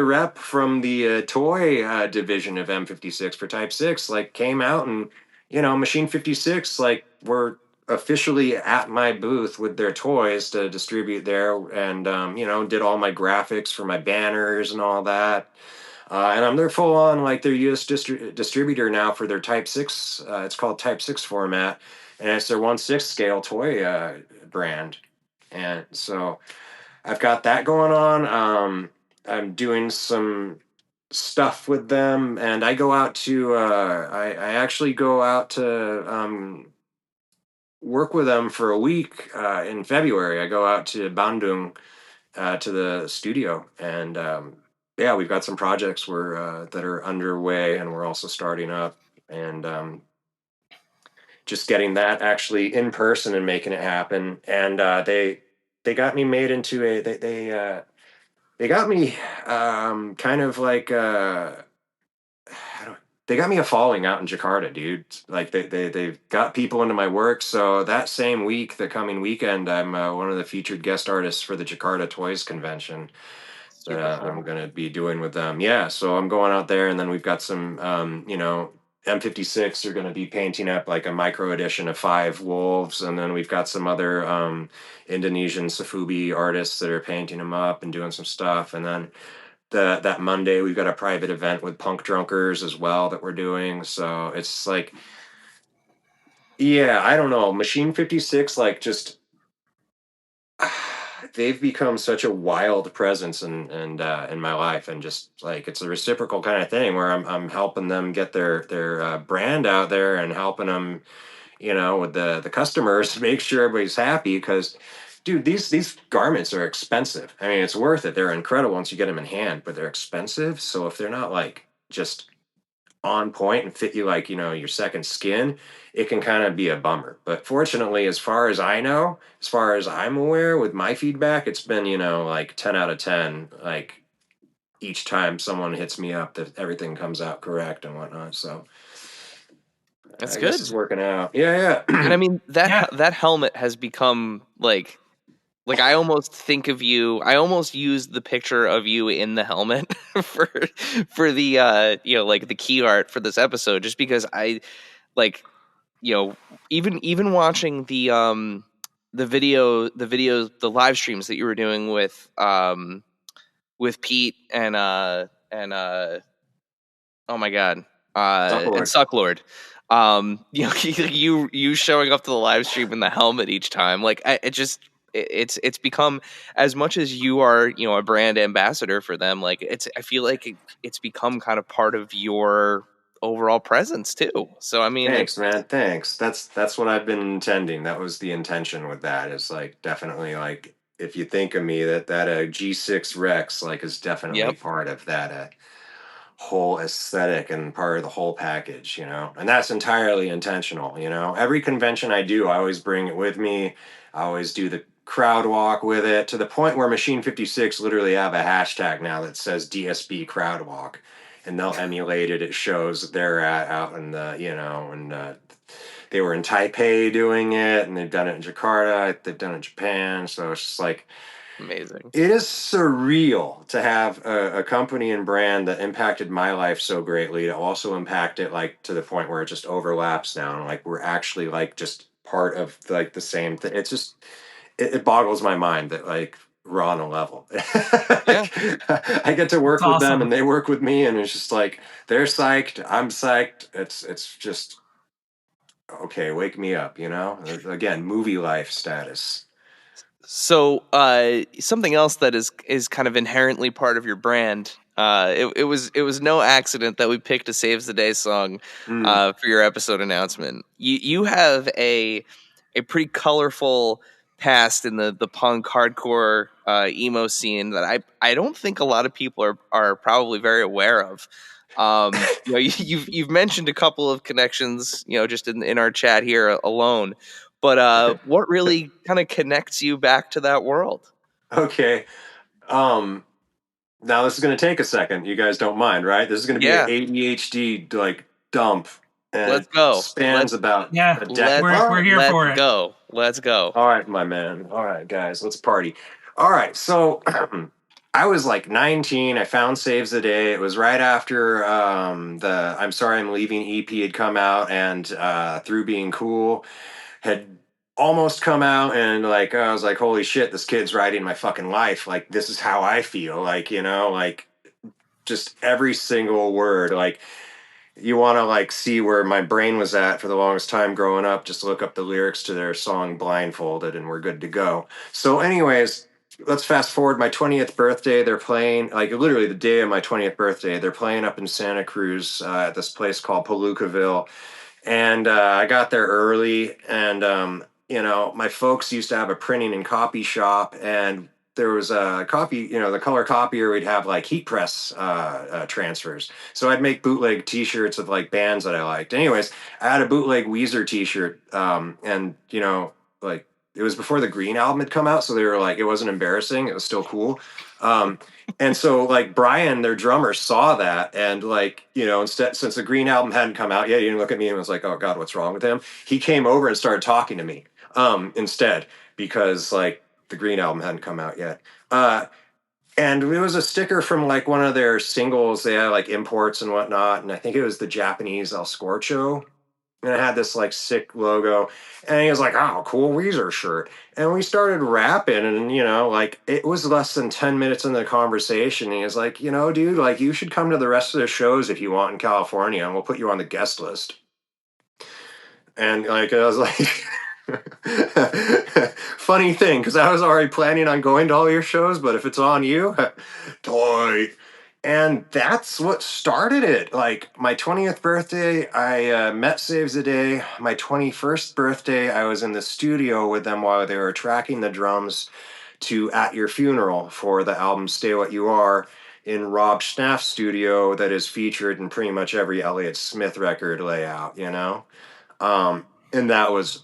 rep from the toy division of M56 for Type 6 like came out and Machine 56 like were officially at my booth with their toys to distribute there and did all my graphics for my banners and all that. And I'm their full on like their US distributor now for their Type 6. It's called Type 6 format, and it's their 1/6 scale toy brand. And so I've got that going on. I'm doing some stuff with them, and I go out to I actually go out to work with them for a week in February. I go out to Bandung to the studio, and yeah, we've got some projects that are underway, and we're also starting up, and just getting that actually in person and making it happen. And they got me made into they got me kind of like they got me a following out in Jakarta, dude. Like they've got people into my work. So that same week, the coming weekend, I'm one of the featured guest artists for the Jakarta Toys Convention that I'm going to be doing with them. Yeah, so I'm going out there, and then we've got some, M56 are going to be painting up like a micro edition of 5 Wolves, and then we've got some other Indonesian Safubi artists that are painting them up and doing some stuff, and then that Monday we've got a private event with Punk Drunkers as well that we're doing. So it's like, yeah, I don't know, Machine 56, like just they've become such a wild presence in my life, and just like it's a reciprocal kind of thing where I'm helping them get their brand out there and helping them, with the customers, make sure everybody's happy because. Dude, these garments are expensive. I mean, it's worth it. They're incredible once you get them in hand, but they're expensive. So if they're not like just on point and fit you like your second skin, it can kind of be a bummer. But fortunately, as far as I know, as far as I'm aware, with my feedback, it's been like 10 out of 10, like each time someone hits me up, that everything comes out correct and whatnot. So That's I good. guess it's working out. Yeah. And I mean Yeah. that helmet has become like I almost think of you. I almost use the picture of you in the helmet for the like the key art for this episode, just because I like even watching the videos, the live streams that you were doing with Pete and oh my god, and Sucklord. Sucklord. You showing up to the live stream in the helmet each time, like it's become, as much as you are a brand ambassador for them, like I feel like it's become kind of part of your overall presence too. So I mean, Thanks, man. Thanks. That's what I've been intending. That was the intention with that. Is like definitely like if you think of me, that G6 Rex like is definitely yep, part of that whole aesthetic and part of the whole package, And that's entirely intentional, Every convention I do, I always bring it with me. I always do the crowd walk with it, to the point where Machine 56 literally have a hashtag now that says DSB crowd walk, and they'll emulate it at shows that they're at out in the, and they were in Taipei doing it, and they've done it in Jakarta, they've done it in Japan. So it's just like, amazing. it is surreal to have a company and brand that impacted my life so greatly to also impact it like to the point where it just overlaps now, and like we're actually like just part of like the same thing. It's just it boggles my mind that like we're on a level. Yeah. I get to work It's with them awesome. and they work with me, and it's just like they're psyched, I'm psyched. It's just okay, wake me up, Again, movie life status. So, something else that is kind of inherently part of your brand. It was no accident that we picked a Saves the Day song Mm. for your episode announcement. You have a pretty colorful past in the punk hardcore emo scene that I don't think a lot of people are probably very aware of. You've mentioned a couple of connections, just in our chat here alone. But what really kind of connects you back to that world? Okay. Um Now this is going to take a second. You guys don't mind, right? This is going to be an Yeah, ADHD like dump, and let's it go. spans about Yeah. a decade. Let's We're here let's for it. go. Let's go. All right, my man. All right, guys, let's party. All right, so I was like 19. I found Saves the Day. It was right after the I'm Sorry I'm Leaving EP had come out, and Through Being Cool had almost come out, and like I was like, holy shit, this kid's writing my fucking life. Like this is how I feel. Like, like just every single word. Like you want to like see where my brain was at for the longest time growing up, just look up the lyrics to their song Blindfolded and we're good to go. So anyways, let's fast forward my 20th birthday. They're playing like literally the day of my 20th birthday. They're playing up in Santa Cruz at this place called Palookaville, and I got there early, and my folks used to have a printing and copy shop, and there was a copy, the color copier, we'd have like heat press transfers. So I'd make bootleg T-shirts of like bands that I liked. Anyways, I had a bootleg Weezer T-shirt, and like it was before the Green album had come out, so they were like, it wasn't embarrassing, it was still cool. Um, and so like Brian, their drummer, saw that, and like, instead, since the Green album hadn't come out yet, he didn't look at me and was like, oh God, what's wrong with him? He came over and started talking to me instead, because like the Green album hadn't come out yet. And it was a sticker from like one of their singles. They had like imports and whatnot. And I think it was the Japanese El Scorcho, and it had this like sick logo, and he was like, oh, cool Weezer shirt. And we started rapping, and like it was less than 10 minutes in the conversation, and he was like, dude, like you should come to the rest of the shows if you want in California, and we'll put you on the guest list. And like I was like Funny thing, because I was already planning on going to all your shows, but if it's on you, toy. And that's what started it. Like my 20th birthday, I met Saves the Day. My 21st birthday, I was in the studio with them while they were tracking the drums to At Your Funeral for the album Stay What You Are in Rob Schnaff's studio that is featured in pretty much every Elliott Smith record layout, you know? And that was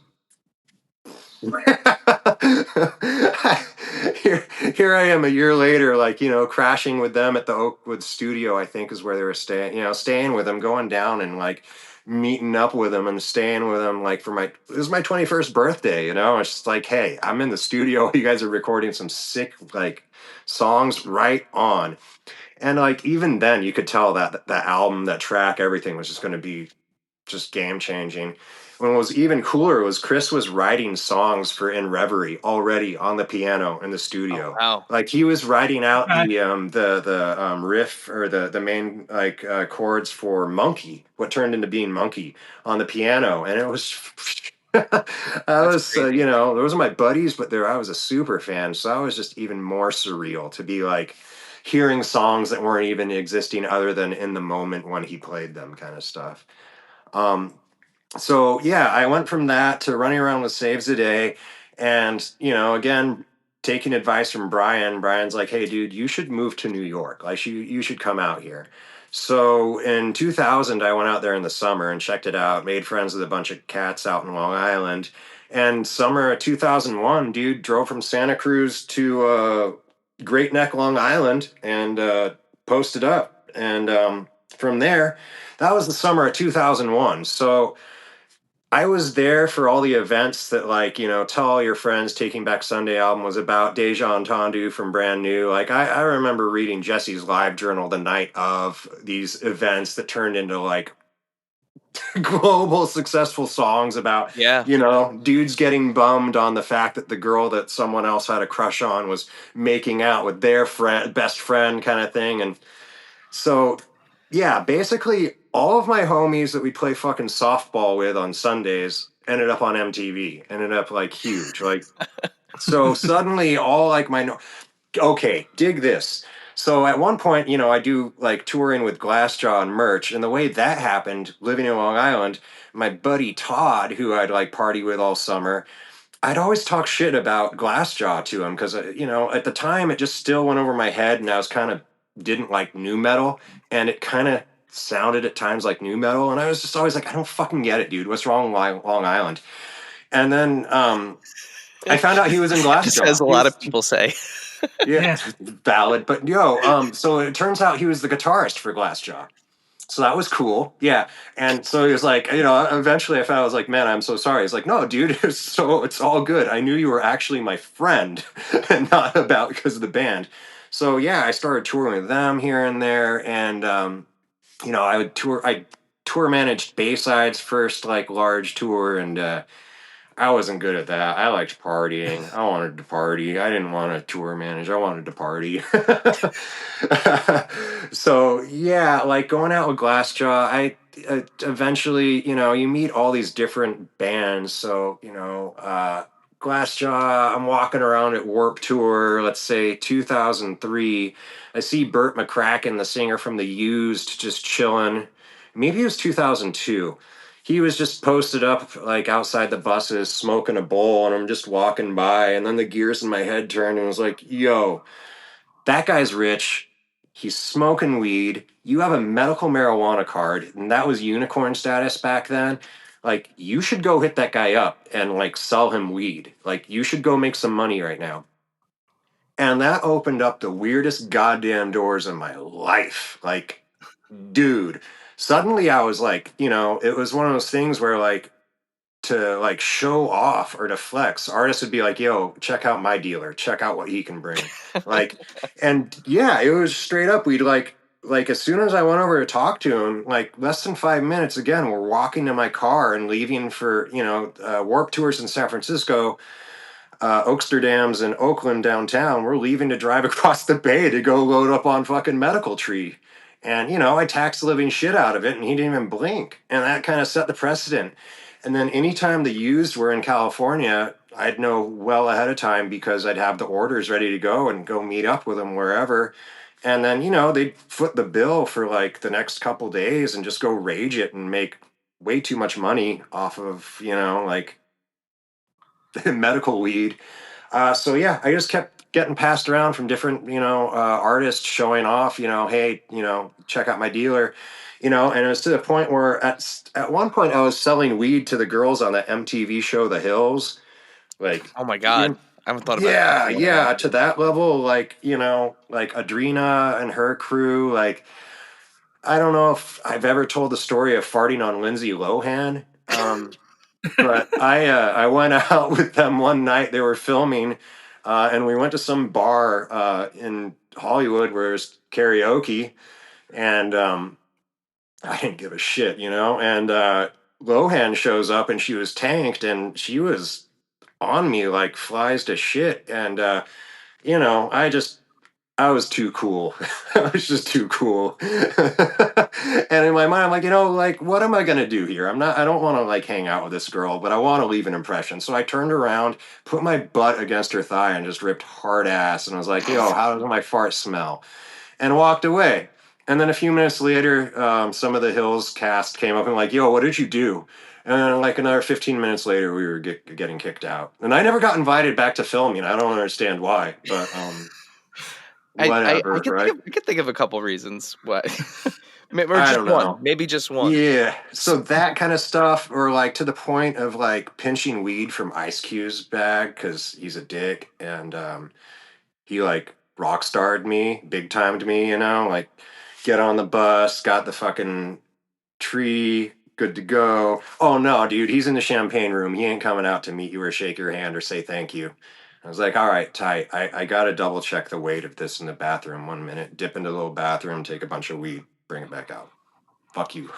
here I am a year later, like, you know, crashing with them at the Oakwood studio, I think is where they were staying, you know, staying with them, going down and like meeting up with them and staying with them like this is my 21st birthday, you know. It's just like, hey, I'm in the studio. You guys are recording some sick like songs, right on. And like even then you could tell that album, that track, everything was just going to be just game changing. What was even cooler was Chris was writing songs for In Reverie already on the piano in the Oh, studio. wow. Like he was writing out Okay. the riff or the main like chords for Monkey, what turned into being Monkey, on the piano, and it was. I was, crazy. you know, those are my buddies, but I was a super fan, so I was just even more surreal to be like hearing songs that weren't even existing other than in the moment when he played them, kind of stuff. Um, so yeah, I went from that to running around with Saves the Day, and you know, again, taking advice from Brian. Brian's like, "Hey, dude, you should move to New York. Like, you should come out here." So in 2000, I went out there in the summer and checked it out. Made friends with a bunch of cats out in Long Island, and summer of 2001, dude, drove from Santa Cruz to Great Neck, Long Island, and posted up, and from there. That was the summer of 2001. So I was there for all the events that, like, you know, Tell All Your Friends, Taking Back Sunday album was about, Deja Entendu from Brand New. Like, I remember reading Jesse's live journal the night of these events that turned into, like, global successful songs about, Yeah. you know, dudes getting bummed on the fact that the girl that someone else had a crush on was making out with their best friend kind of thing. And so, yeah, basically all of my homies that we play fucking softball with on Sundays ended up on MTV, ended up like huge. Like, so suddenly all like okay, dig this. So at one point, you know, I do like touring with Glassjaw and merch, and the way that happened, living in Long Island, my buddy Todd, who I'd like party with all summer, I'd always talk shit about Glassjaw to him because, you know, at the time it just still went over my head, and I was kind of didn't like new metal, and it kind of sounded at times like new metal, and I was just always like, I don't fucking get it, dude. What's wrong with Long Island? And then I found out he was in Just as Glassjaw. a lot of people say. Yeah, Yeah. valid. But so it turns out he was the guitarist for Glassjaw. So that was cool. Yeah. And so he was like, you know, eventually I found, I was like, man, I'm so sorry. He's like, no, dude, it's all good. I knew you were actually my friend and not about because of the band. So yeah, I started touring with them here and there. And, you know, I tour managed Bayside's first like large tour, and I wasn't good at that. I liked partying. I wanted to party. I didn't want to tour manage. I wanted to party. So yeah, like going out with Glassjaw, I eventually, you know, you meet all these different bands. So, you know, Glassjaw, I'm walking around at Warped Tour, let's say 2003. I see Burt McCracken, the singer from The Used, just chilling. Maybe it was 2002. He was just posted up like outside the buses smoking a bowl, and I'm just walking by, and then the gears in my head turned and was like, yo, that guy's rich. He's smoking weed. You have a medical marijuana card, and that was unicorn status back then. Like, you should go hit that guy up and like sell him weed. Like, you should go make some money right now. And that opened up the weirdest goddamn doors in my life. Like, dude, suddenly I was like, you know, it was one of those things where like to like show off or to flex, artists would be like, yo, check out my dealer, check out what he can bring. Like, and yeah, it was straight up. We'd like as soon as I went over to talk to him, like less than 5 minutes, again, we're walking to my car and leaving for, you know, Warp Tours in San Francisco, Oaksterdam's in Oakland downtown. We're leaving to drive across the bay to go load up on fucking Medical Tree. And, you know, I taxed the living shit out of it, and he didn't even blink. And that kind of set the precedent. And then anytime the used were in California, I'd know well ahead of time because I'd have the orders ready to go and go meet up with them wherever. And then, they'd foot the bill for like the next couple days and just go rage it and make way too much money off of, like medical weed. So yeah, I just kept getting passed around from different, artists showing off, hey, check out my dealer, and it was to the point where at one point I was selling weed to the girls on the MTV show, The Hills. Like, Oh my you God. I haven't thought about that yeah, for a while. yeah, to that level, like, like Adrena and her crew, like, I don't know if I've ever told the story of farting on Lindsay Lohan. But I went out with them one night. They were filming, and we went to some bar in Hollywood where it's karaoke, and I didn't give a shit, And Lohan shows up, and she was tanked, and she was on me like flies to shit, and I was too cool. I was just too cool. And in my mind, I'm like, like, what am I going to do here? I don't want to like hang out with this girl, but I want to leave an impression. So I turned around, put my butt against her thigh and just ripped hard ass. And I was like, yo, how does my fart smell? And walked away. And then a few minutes later, some of the Hills cast came up and like, yo, what did you do? And then like another 15 minutes later, we were getting kicked out. And I never got invited back to filming. I don't understand why, but I whatever, right? I can think of a couple reasons why. Or I just don't one, know. maybe just one. Yeah. So that kind of stuff, or like to the point of like pinching weed from Ice Cube's bag because he's a dick and he like rock starred me, big timed me, like get on the bus, got the fucking tree, good to go. Oh no, dude, he's in the champagne room. He ain't coming out to meet you or shake your hand or say thank you. I was like, all right, tight. I got to double check the weight of this in the bathroom 1 minute, dip into the little bathroom, take a bunch of weed, bring it back out. Fuck you.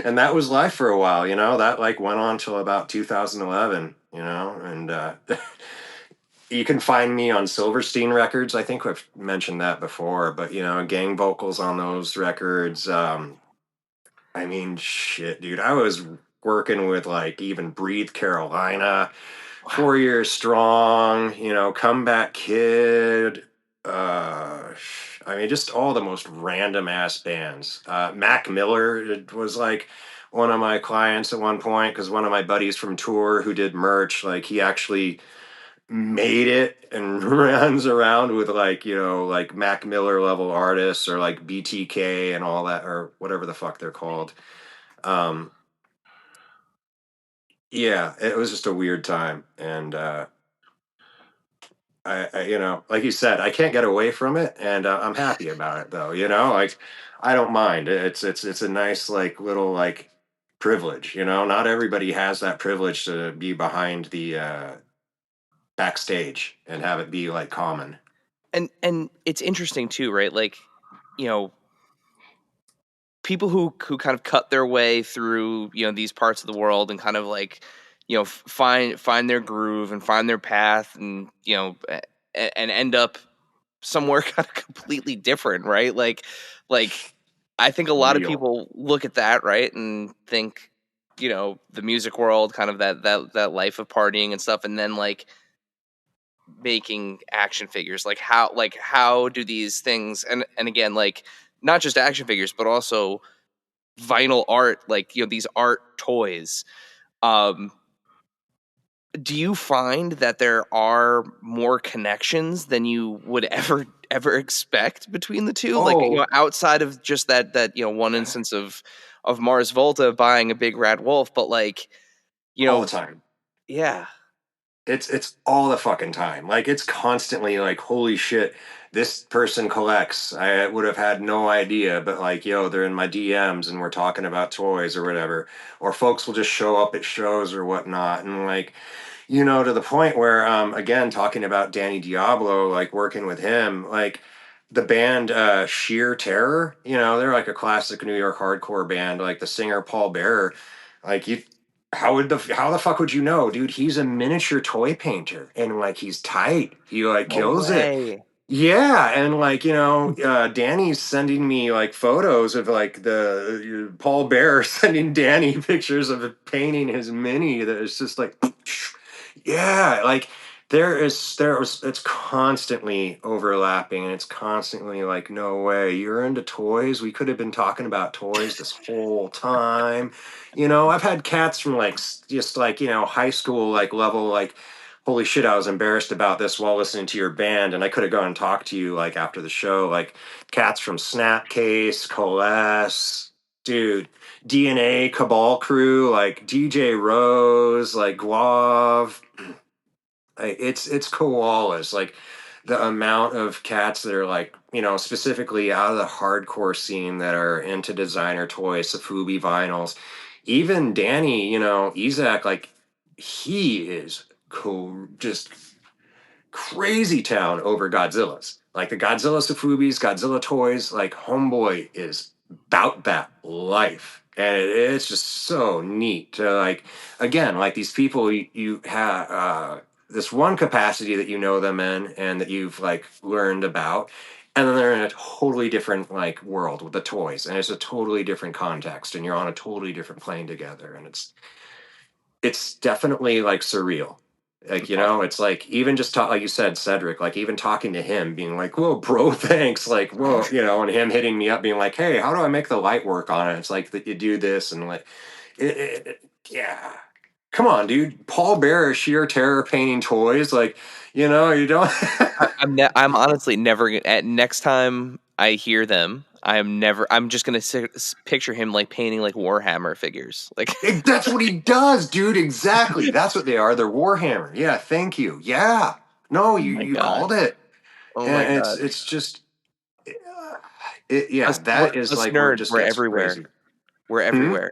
And that was life for a while, that like went on till about 2011, and you can find me on Silverstein Records. I think I've mentioned that before, but gang vocals on those records. I mean, shit, dude. I was working with like even Breathe Carolina, 4 Years Strong, Comeback Kid. I mean, just all the most random ass bands. Mac Miller was like one of my clients at one point because one of my buddies from tour who did merch, like he actually made it and runs around with like like Mac Miller level artists or like BTK and all that or whatever the fuck they're called. um yeah, it was just a weird time, and I like you said, I can't get away from it, and I'm happy about it though, like I don't mind. It's a nice like little like privilege, not everybody has that privilege to be behind the backstage and have it be like common. And it's interesting too, right? Like, you know, people who kind of cut their way through, these parts of the world and kind of like, find their groove and find their path, and and end up somewhere kind of completely different, right? Like I think a lot of Real. people look at that, right, and think, the music world, kind of that life of partying and stuff, and then like making action figures. Like how do these things, and again, like not just action figures, but also vinyl art, like these art toys. Um, do you find that there are more connections than you would ever expect between the two? Like, Oh, outside of just that one instance of Mars Volta buying a big rad wolf, but like, you all the know, time. yeah. It's all the fucking time. Like it's constantly like, holy shit, this person collects. I would have had no idea, but like, yo, they're in my DMs and we're talking about toys or whatever. Or folks will just show up at shows or whatnot. And like, to the point where again, talking about Danny Diablo, like working with him, like the band Sheer Terror, they're like a classic New York hardcore band, like the singer Paul Bearer, like you how the fuck would dude? He's a miniature toy painter and like he's tight. He like No kills it. way. Yeah, and like, Danny's sending me like photos of like the Paul Bear sending Danny pictures of painting his mini that is just like yeah, like it's constantly overlapping, and it's constantly like, no way, you're into toys? We could have been talking about toys this whole time. I've had cats from like just like, high school like level, like, holy shit, I was embarrassed about this while listening to your band, and I could have gone and talked to you like after the show. Like cats from Snapcase, Coalesce, dude, DNA, Cabal Crew, like DJ Rose, like Guav. Like, it's koalas. Like the amount of cats that are like, specifically out of the hardcore scene that are into designer toys, Safubi vinyls. Even Danny, Izak, like he is just crazy town over Godzilla's. Like the Godzilla Safubis, Godzilla toys, like homeboy is about that life. And it's just so neat to like, again, like these people you have this one capacity that you know them in and that you've like learned about. And then they're in a totally different like world with the toys, and it's a totally different context, and you're on a totally different plane together. And it's definitely like surreal. Like, it's like even just talk, like you said, Cedric, like even talking to him being like, whoa, bro, thanks. Like, whoa, and him hitting me up being like, hey, how do I make the light work on it? It's like that you do this, and like, yeah. Come on, dude. Paul Bear, sheer terror painting toys. Like, you don't. I'm honestly never at next time I hear them. I'm just gonna picture him like painting like Warhammer figures. Like That's what he does, dude. Exactly. That's what they are. They're Warhammer. Yeah. Thank you. Yeah. No, oh my you god, called it. oh my And god. it's just, yeah. That is Us like where it nerds, just we're gets everywhere. crazy. We're everywhere.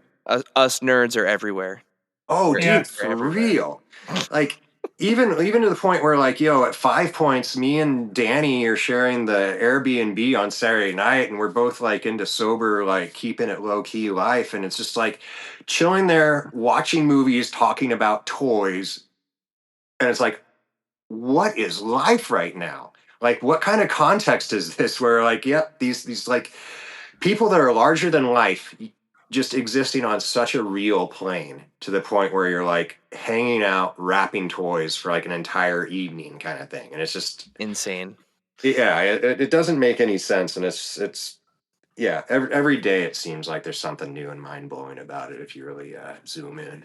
Us nerds are everywhere. Oh, Yeah. dude, for real. Like, even to the point where, like, at 5 Points, me and Danny are sharing the Airbnb on Saturday night, and we're both like into sober, like keeping it low key life, and it's just like chilling there, watching movies, talking about toys, and it's like, what is life right now? Like, what kind of context is this? Where like, yep, these like people that are larger than life just existing on such a real plane to the point where you're like hanging out wrapping toys for like an entire evening kind of thing, and it's just Insane. yeah, it doesn't make any sense, and it's yeah, every day it seems like there's something new and mind-blowing about it if you really zoom in.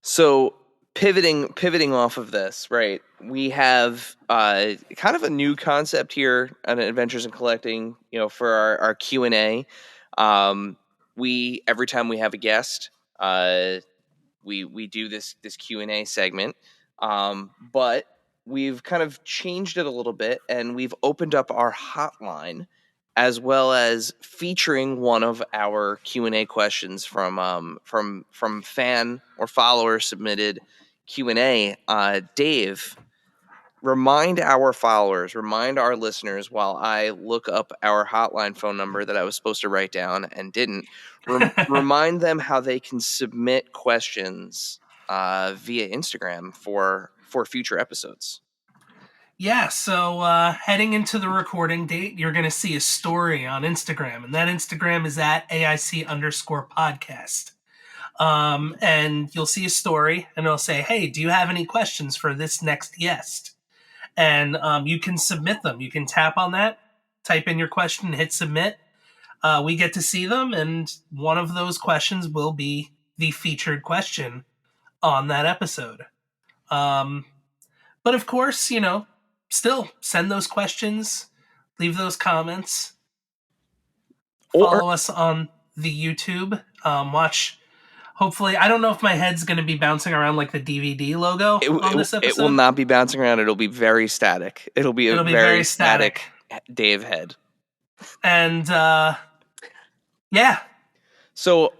So pivoting off of this, right? We have kind of a new concept here at Adventures in Collecting, for our Q&A. We every time we have a guest, we do this Q&A segment. But we've kind of changed it a little bit, and we've opened up our hotline as well as featuring one of our Q&A questions from fan or follower submitted Q&A. Dave, remind our followers, remind our listeners, while I look up our hotline phone number that I was supposed to write down and didn't, remind them how they can submit questions via Instagram for future episodes. Yeah, so heading into the recording date, you're going to see a story on Instagram, and that Instagram is at AIC_podcast. And you'll see a story, and it'll say, hey, do you have any questions for this next guest? And you can submit them. You can tap on that, type in your question, hit submit. We get to see them, and one of those questions will be the featured question on that episode. But of course, still send those questions, leave those comments, follow us on the YouTube, watch. Hopefully, I don't know if my head's going to be bouncing around like the DVD logo on this episode. It will not be bouncing around. It'll be very static. It'll be very static Dave head. And yeah. So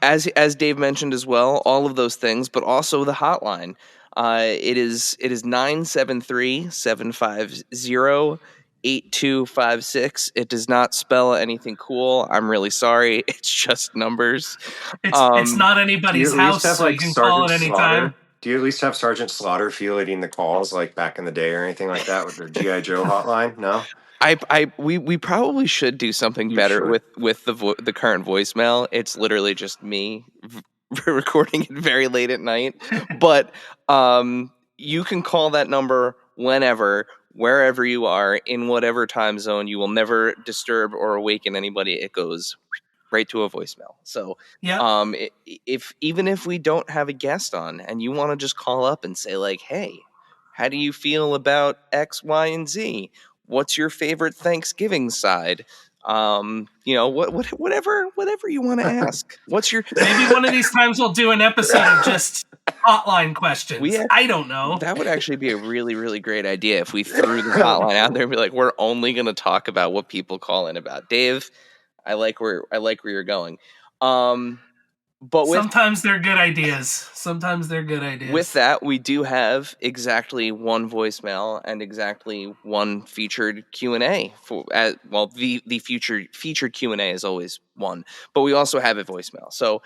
as Dave mentioned as well, all of those things, but also the hotline. It is 973-750-8256. It does not spell anything cool. I'm really sorry. It's just numbers. It's not anybody's house, so you can call it anytime. Do you at least have Sergeant Slaughter fielding the calls like back in the day or anything like that with the GI Joe hotline? No. We probably should do something You better should. with the current voicemail. It's literally just me recording it very late at night. But you can call that number whenever, wherever you are, in whatever time zone. You will never disturb or awaken anybody. It goes right to a voicemail. So Yep. if even if we don't have a guest on and you want to just call up and say like, hey, how do you feel about X, Y, and Z? What's your favorite Thanksgiving side? Whatever you want to ask. What's your Maybe one of these times we'll do an episode of just hotline questions. We- I don't know. That would actually be a really, really great idea if we threw this hotline out there and be like, we're only going to talk about what people call in about. Dave, I like where you're going. But Sometimes they're good ideas. with that, we do have exactly one voicemail and exactly one featured Q&A for the featured Q&A is always one, but we also have a voicemail. So,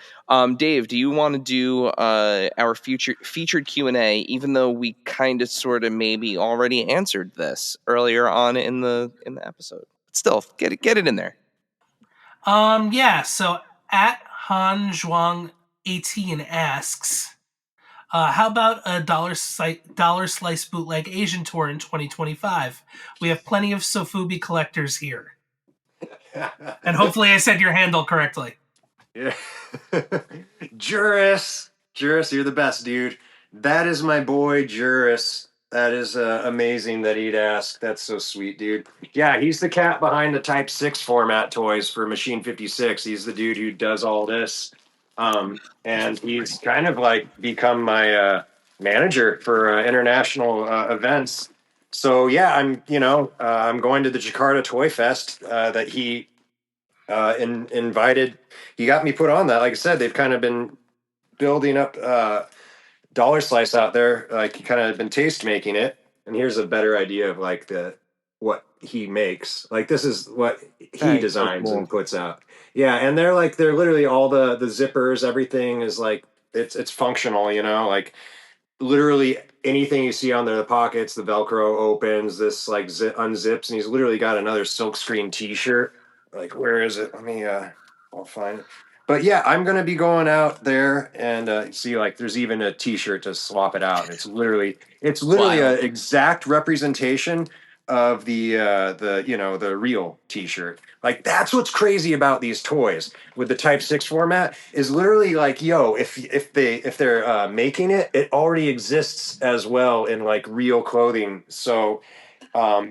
Dave, do you want to do our featured Q&A, even though we kind of sort of maybe already answered this earlier on in the episode? But still, get it in there. Yeah, so at Han Zhuang 18 asks, how about a dollar slice bootleg Asian tour in 2025? We have plenty of Sofubi collectors here. And hopefully I said your handle correctly. Yeah. Juris, you're the best, dude. That is my boy, Juris. That is amazing that he'd ask. That's so sweet, dude. Yeah, he's the cat behind the Type 6 format toys for Machine 56. He's the dude who does all this. And he's kind of like become my manager for international events. So yeah, I'm going to the Jakarta Toy Fest that he invited. He got me put on that. Like I said, they've kind of been building up Dollar Slice out there. Like he kind of been taste making it. And here's a better idea of like what he makes. Like this is what he designs and puts out. Yeah, and they're literally all the zippers, everything is like it's functional, like literally anything you see on there, the pockets, the Velcro opens, this like unzips, and he's literally got another silkscreen t-shirt. Like, where is it? Let me I'll find it. But yeah, I'm gonna be going out there and see, like, there's even a t-shirt to swap it out. It's literally an exact representation of the real t-shirt. Like, that's what's crazy about these toys with the Type 6 format is literally like, yo, if they're making it, it already exists as well in like real clothing. So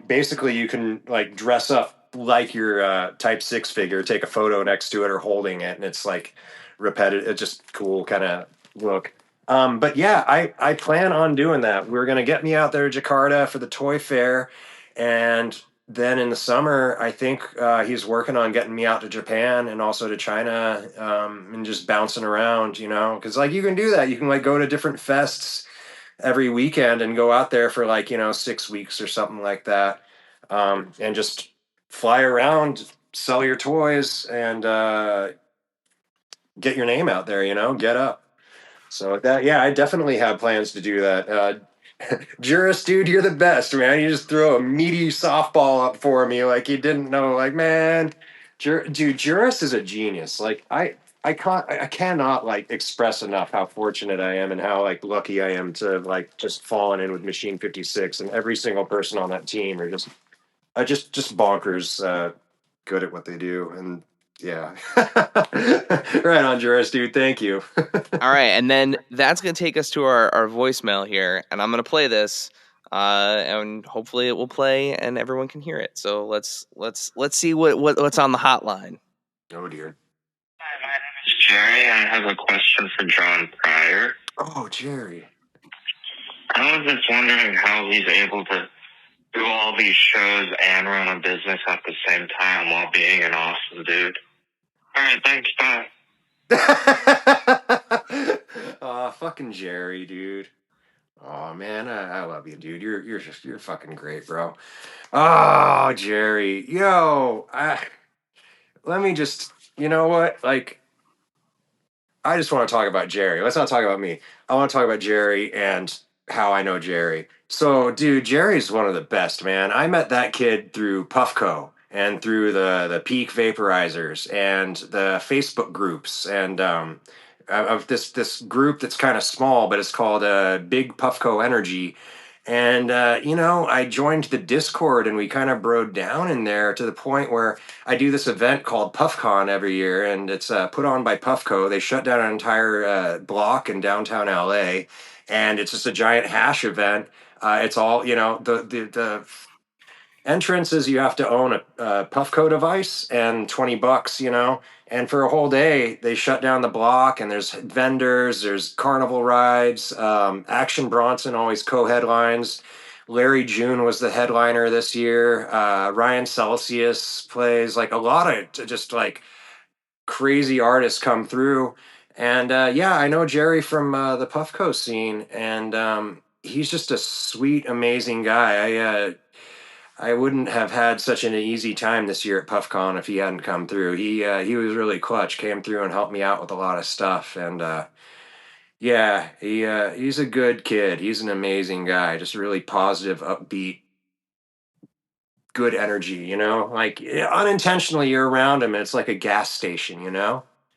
basically you can like dress up like your Type 6 figure, take a photo next to it or holding it, and it's like repetitive. It's just cool kind of look. But yeah, I plan on doing that. We're gonna get me out there to Jakarta for the toy fair, and then in the summer, I think he's working on getting me out to Japan and also to China, and just bouncing around, because like you can do that. You can like go to different fests every weekend and go out there for like 6 weeks or something like that, and just fly around, sell your toys, and get your name out there. Get up. So I definitely have plans to do that. Juris, dude, you're the best, man. You just throw a meaty softball up for me like you didn't know. Like, man, dude, Juris is a genius. Like, I cannot like express enough how fortunate I am and how like lucky I am to like just fallen in with Machine 56, and every single person on that team are just bonkers good at what they do. And yeah. Right on, Juris, dude. Thank you. All right, and then that's going to take us to our voicemail here, and I'm going to play this, and hopefully it will play and everyone can hear it. So let's see what's on the hotline. Oh dear. Hi, my name is Jerry. I have a question for John Pryor. Oh, Jerry. I was just wondering how he's able to do all these shows and run a business at the same time while being an awesome dude. All right, thanks, bye. Fucking Jerry, dude. Oh man, I love you, dude. You're fucking great, bro. Oh, Jerry, yo, let me just, you know what? Like, I just want to talk about Jerry. Let's not talk about me. I want to talk about Jerry and how I know Jerry. So, dude, Jerry's one of the best, man. I met that kid through Puffco and through the Peak Vaporizers and the Facebook groups and of this group that's kind of small, but it's called Big Puffco Energy. And I joined the Discord and we kind of broed down in there to the point where I do this event called PuffCon every year, and it's put on by Puffco. They shut down an entire block in downtown LA, and it's just a giant hash event. It's all the entrance is you have to own a Puffco device and $20, and for a whole day they shut down the block and there's vendors, there's carnival rides. Action Bronson always co-headlines. Larry June was the headliner this year. Ryan Celsius plays. Like a lot of just like crazy artists come through. And I know Jerry from the Puffco scene, and he's just a sweet, amazing guy. I wouldn't have had such an easy time this year at PuffCon if he hadn't come through. He was really clutch, came through and helped me out with a lot of stuff. And he's a good kid. He's an amazing guy, just really positive, upbeat, good energy, like unintentionally you're around him and it's like a gas station,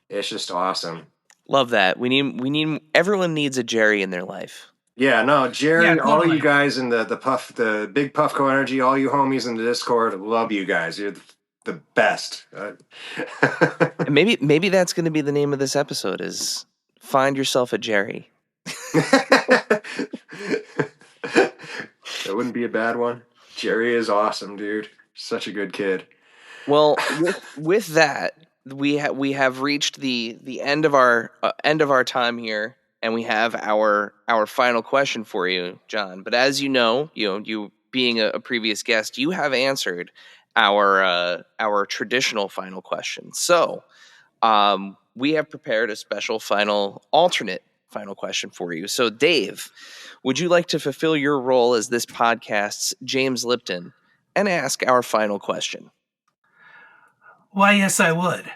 it's just awesome. Love that. We need everyone needs a Jerry in their life. Yeah, no, Jerry, Yeah, totally. all you guys in the big Puffco Energy, all you homies in the Discord, love you guys. You're the best. And maybe that's going to be the name of this episode is Find Yourself a Jerry. That wouldn't be a bad one. Jerry is awesome, dude. Such a good kid. Well, with that, we have reached the end of our time here, and we have our final question for you, John. But as you know, you being a previous guest, you have answered our traditional final question. So, we have prepared a special alternate final question for you. So, Dave, would you like to fulfill your role as this podcast's James Lipton and ask our final question? Why, yes, I would.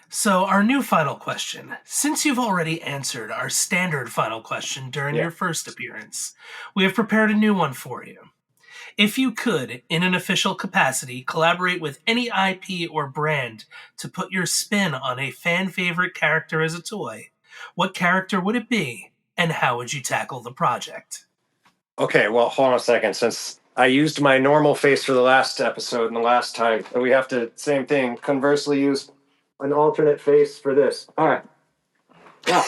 So, our new final question. Since you've already answered our standard final question during your first appearance, we have prepared a new one for you. If you could, in an official capacity, collaborate with any IP or brand to put your spin on a fan favorite character as a toy, what character would it be, and how would you tackle the project? Okay, well, hold on a second. Since I used my normal face for the last episode and the last time, we have to, same thing, conversely use an alternate face for this. All right. Well,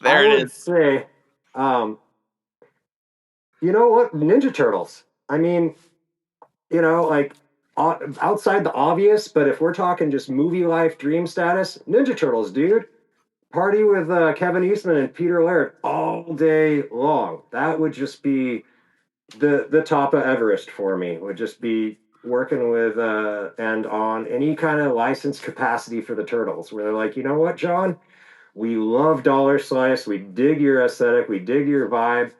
There it is. I would say, you know what? Ninja Turtles. I mean, like outside the obvious, but if we're talking just movie life dream status, Ninja Turtles, dude. Party with Kevin Eastman and Peter Laird all day long. That would just be the top of Everest for me. Would just be working with and on any kind of license capacity for the Turtles, where they're like, you know what, John, we love Dollar Slice, we dig your aesthetic, we dig your vibe.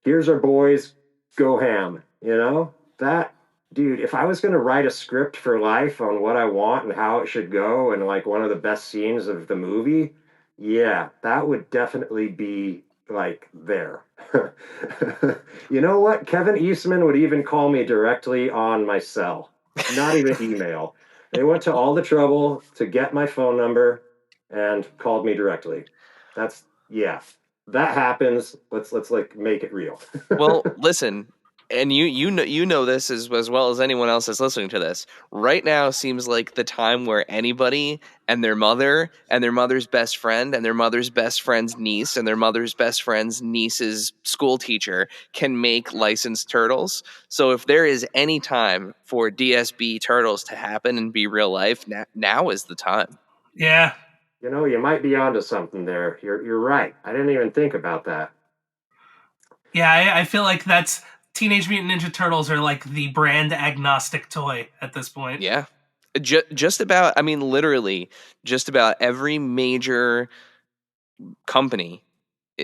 Here's our boys, go ham. That, dude. If I was going to write a script for life on what I want and how it should go, and like one of the best scenes of the movie, yeah, that would definitely be like there. You know what? Kevin Eastman would even call me directly on my cell, not even email. They went to all the trouble to get my phone number and called me directly. That happens. Let's like make it real. Well, listen, and you know this as well as anyone else that's listening to this. Right now seems like the time where anybody and their mother's best friend and their mother's best friend's niece and their mother's best friend's niece's school teacher can make licensed turtles. So if there is any time for DSB turtles to happen and be real life, now is the time. Yeah. You might be onto something there. You're right. I didn't even think about that. Yeah, I feel like that's Teenage Mutant Ninja Turtles are like the brand agnostic toy at this point. Yeah. Just about, I mean, literally, just about every major company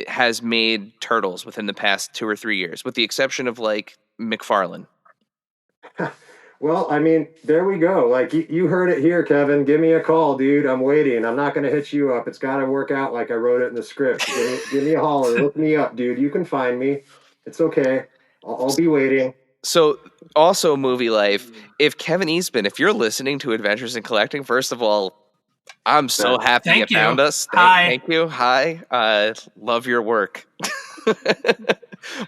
has made turtles within the past 2 or 3 years, with the exception of like McFarlane. Well, I mean, there we go. Like, you heard it here, Kevin. Give me a call, dude. I'm waiting. I'm not going to hit you up. It's got to work out like I wrote it in the script. Give me a holler. Look me up, dude. You can find me. It's okay. I'll be waiting. So, also, Movie Life, if Kevin Eastman, if you're listening to Adventures in Collecting, first of all, I'm so happy Thank you you. found us. Hi. Thank you. Hi. Love your work.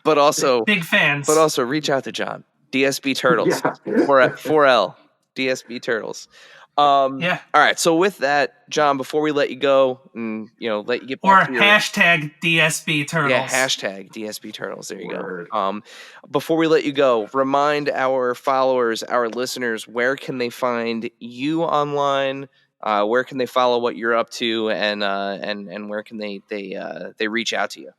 But also, Big fans. But also, reach out to John. DSB Turtles. Yeah. 4L. DSB Turtles. Yeah. All right. So with that, John, before we let you go and let you get Or back to your hashtag DSB Turtles. yeah, hashtag DSB Turtles. There you Word. go. Before we let you go, remind our followers, our listeners, where can they find you online? Where can they follow what you're up to, and where can they reach out to you?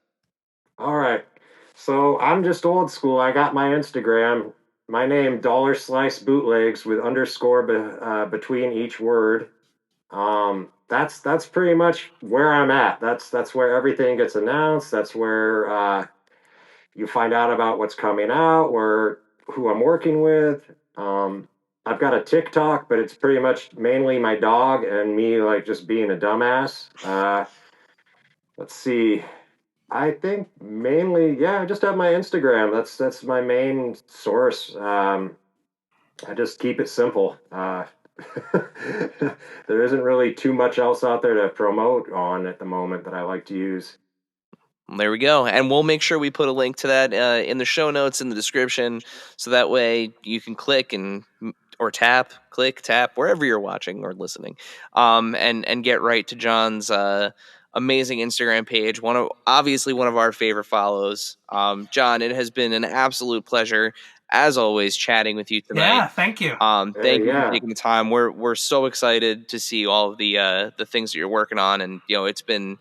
All right. So I'm just old school. I got my Instagram. My name, $slice bootlegs with underscore between each word. That's pretty much where I'm at. That's where everything gets announced. That's where you find out about what's coming out, or who I'm working with. I've got a TikTok, but it's pretty much mainly my dog and me, like, just being a dumbass. Let's see. I think mainly, I just have my Instagram. That's my main source. I just keep it simple. There isn't really too much else out there to promote on at the moment that I like to use. There we go. And we'll make sure we put a link to that in the show notes in the description, so that way you can click or tap, wherever you're watching or listening, and get right to John's amazing Instagram page. Obviously one of our favorite follows. John, it has been an absolute pleasure, as always, chatting with you tonight. Yeah, thank you. Thank you for taking the time. We're so excited to see all of the things that you're working on, and it's been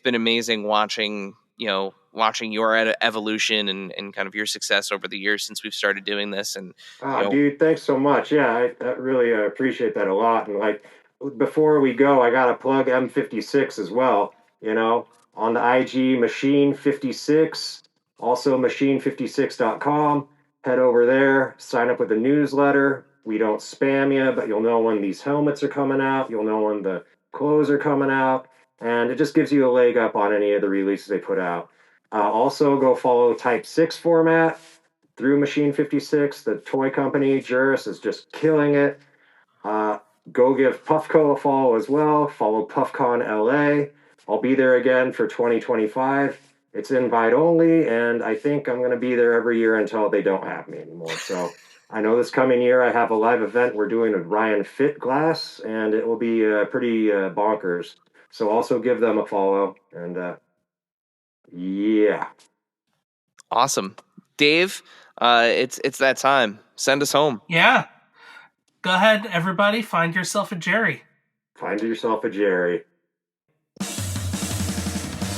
amazing watching your evolution and kind of your success over the years since we've started doing this. And dude, thanks so much. Yeah, I really appreciate that a lot. And, like, before we go, I gotta plug M56 as well. On the IG, Machine 56, also machine56.com. Head over there, sign up with the newsletter. We don't spam you, but you'll know when these helmets are coming out. You'll know when the clothes are coming out. And it just gives you a leg up on any of the releases they put out. Also, go follow Type 6 format through Machine 56. The toy company, Juris, is just killing it. Go give Puffco a follow as well. Follow PuffCon LA. I'll be there again for 2025. It's invite only, and I think I'm going to be there every year until they don't have me anymore. So I know this coming year I have a live event we're doing with Ryan Fit Glass, and it will be pretty bonkers. So also give them a follow, and yeah. Awesome. Dave, it's that time. Send us home. Yeah. Go ahead, everybody. Find yourself a Jerry. Find yourself a Jerry.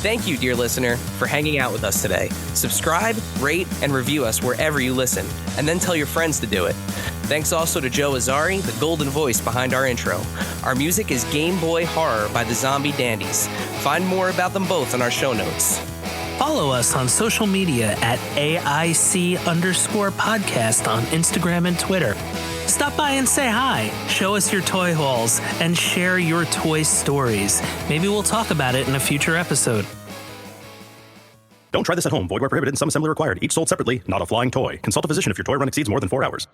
Thank you, dear listener, for hanging out with us today. Subscribe, rate, and review us wherever you listen, and then tell your friends to do it. Thanks also to Joe Azari, the golden voice behind our intro. Our music is Game Boy Horror by the Zombie Dandies. Find more about them both in our show notes. Follow us on social media at AIC_podcast on Instagram and Twitter. Stop by and say hi, show us your toy hauls, and share your toy stories. Maybe we'll talk about it in a future episode. Don't try this at home. Void where prohibited and some assembly required. Each sold separately, not a flying toy. Consult a physician if your toy run exceeds more than 4 hours.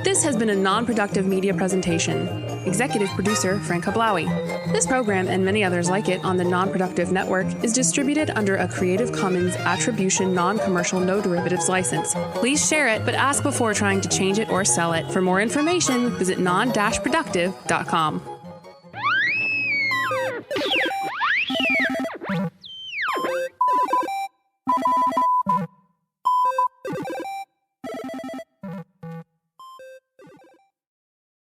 This has been a non-productive media presentation. Executive producer, Frank Hablawi. This program and many others like it on the Non-Productive Network is distributed under a Creative Commons Attribution Non-Commercial No Derivatives license. Please share it, but ask before trying to change it or sell it. For more information, visit non-productive.com.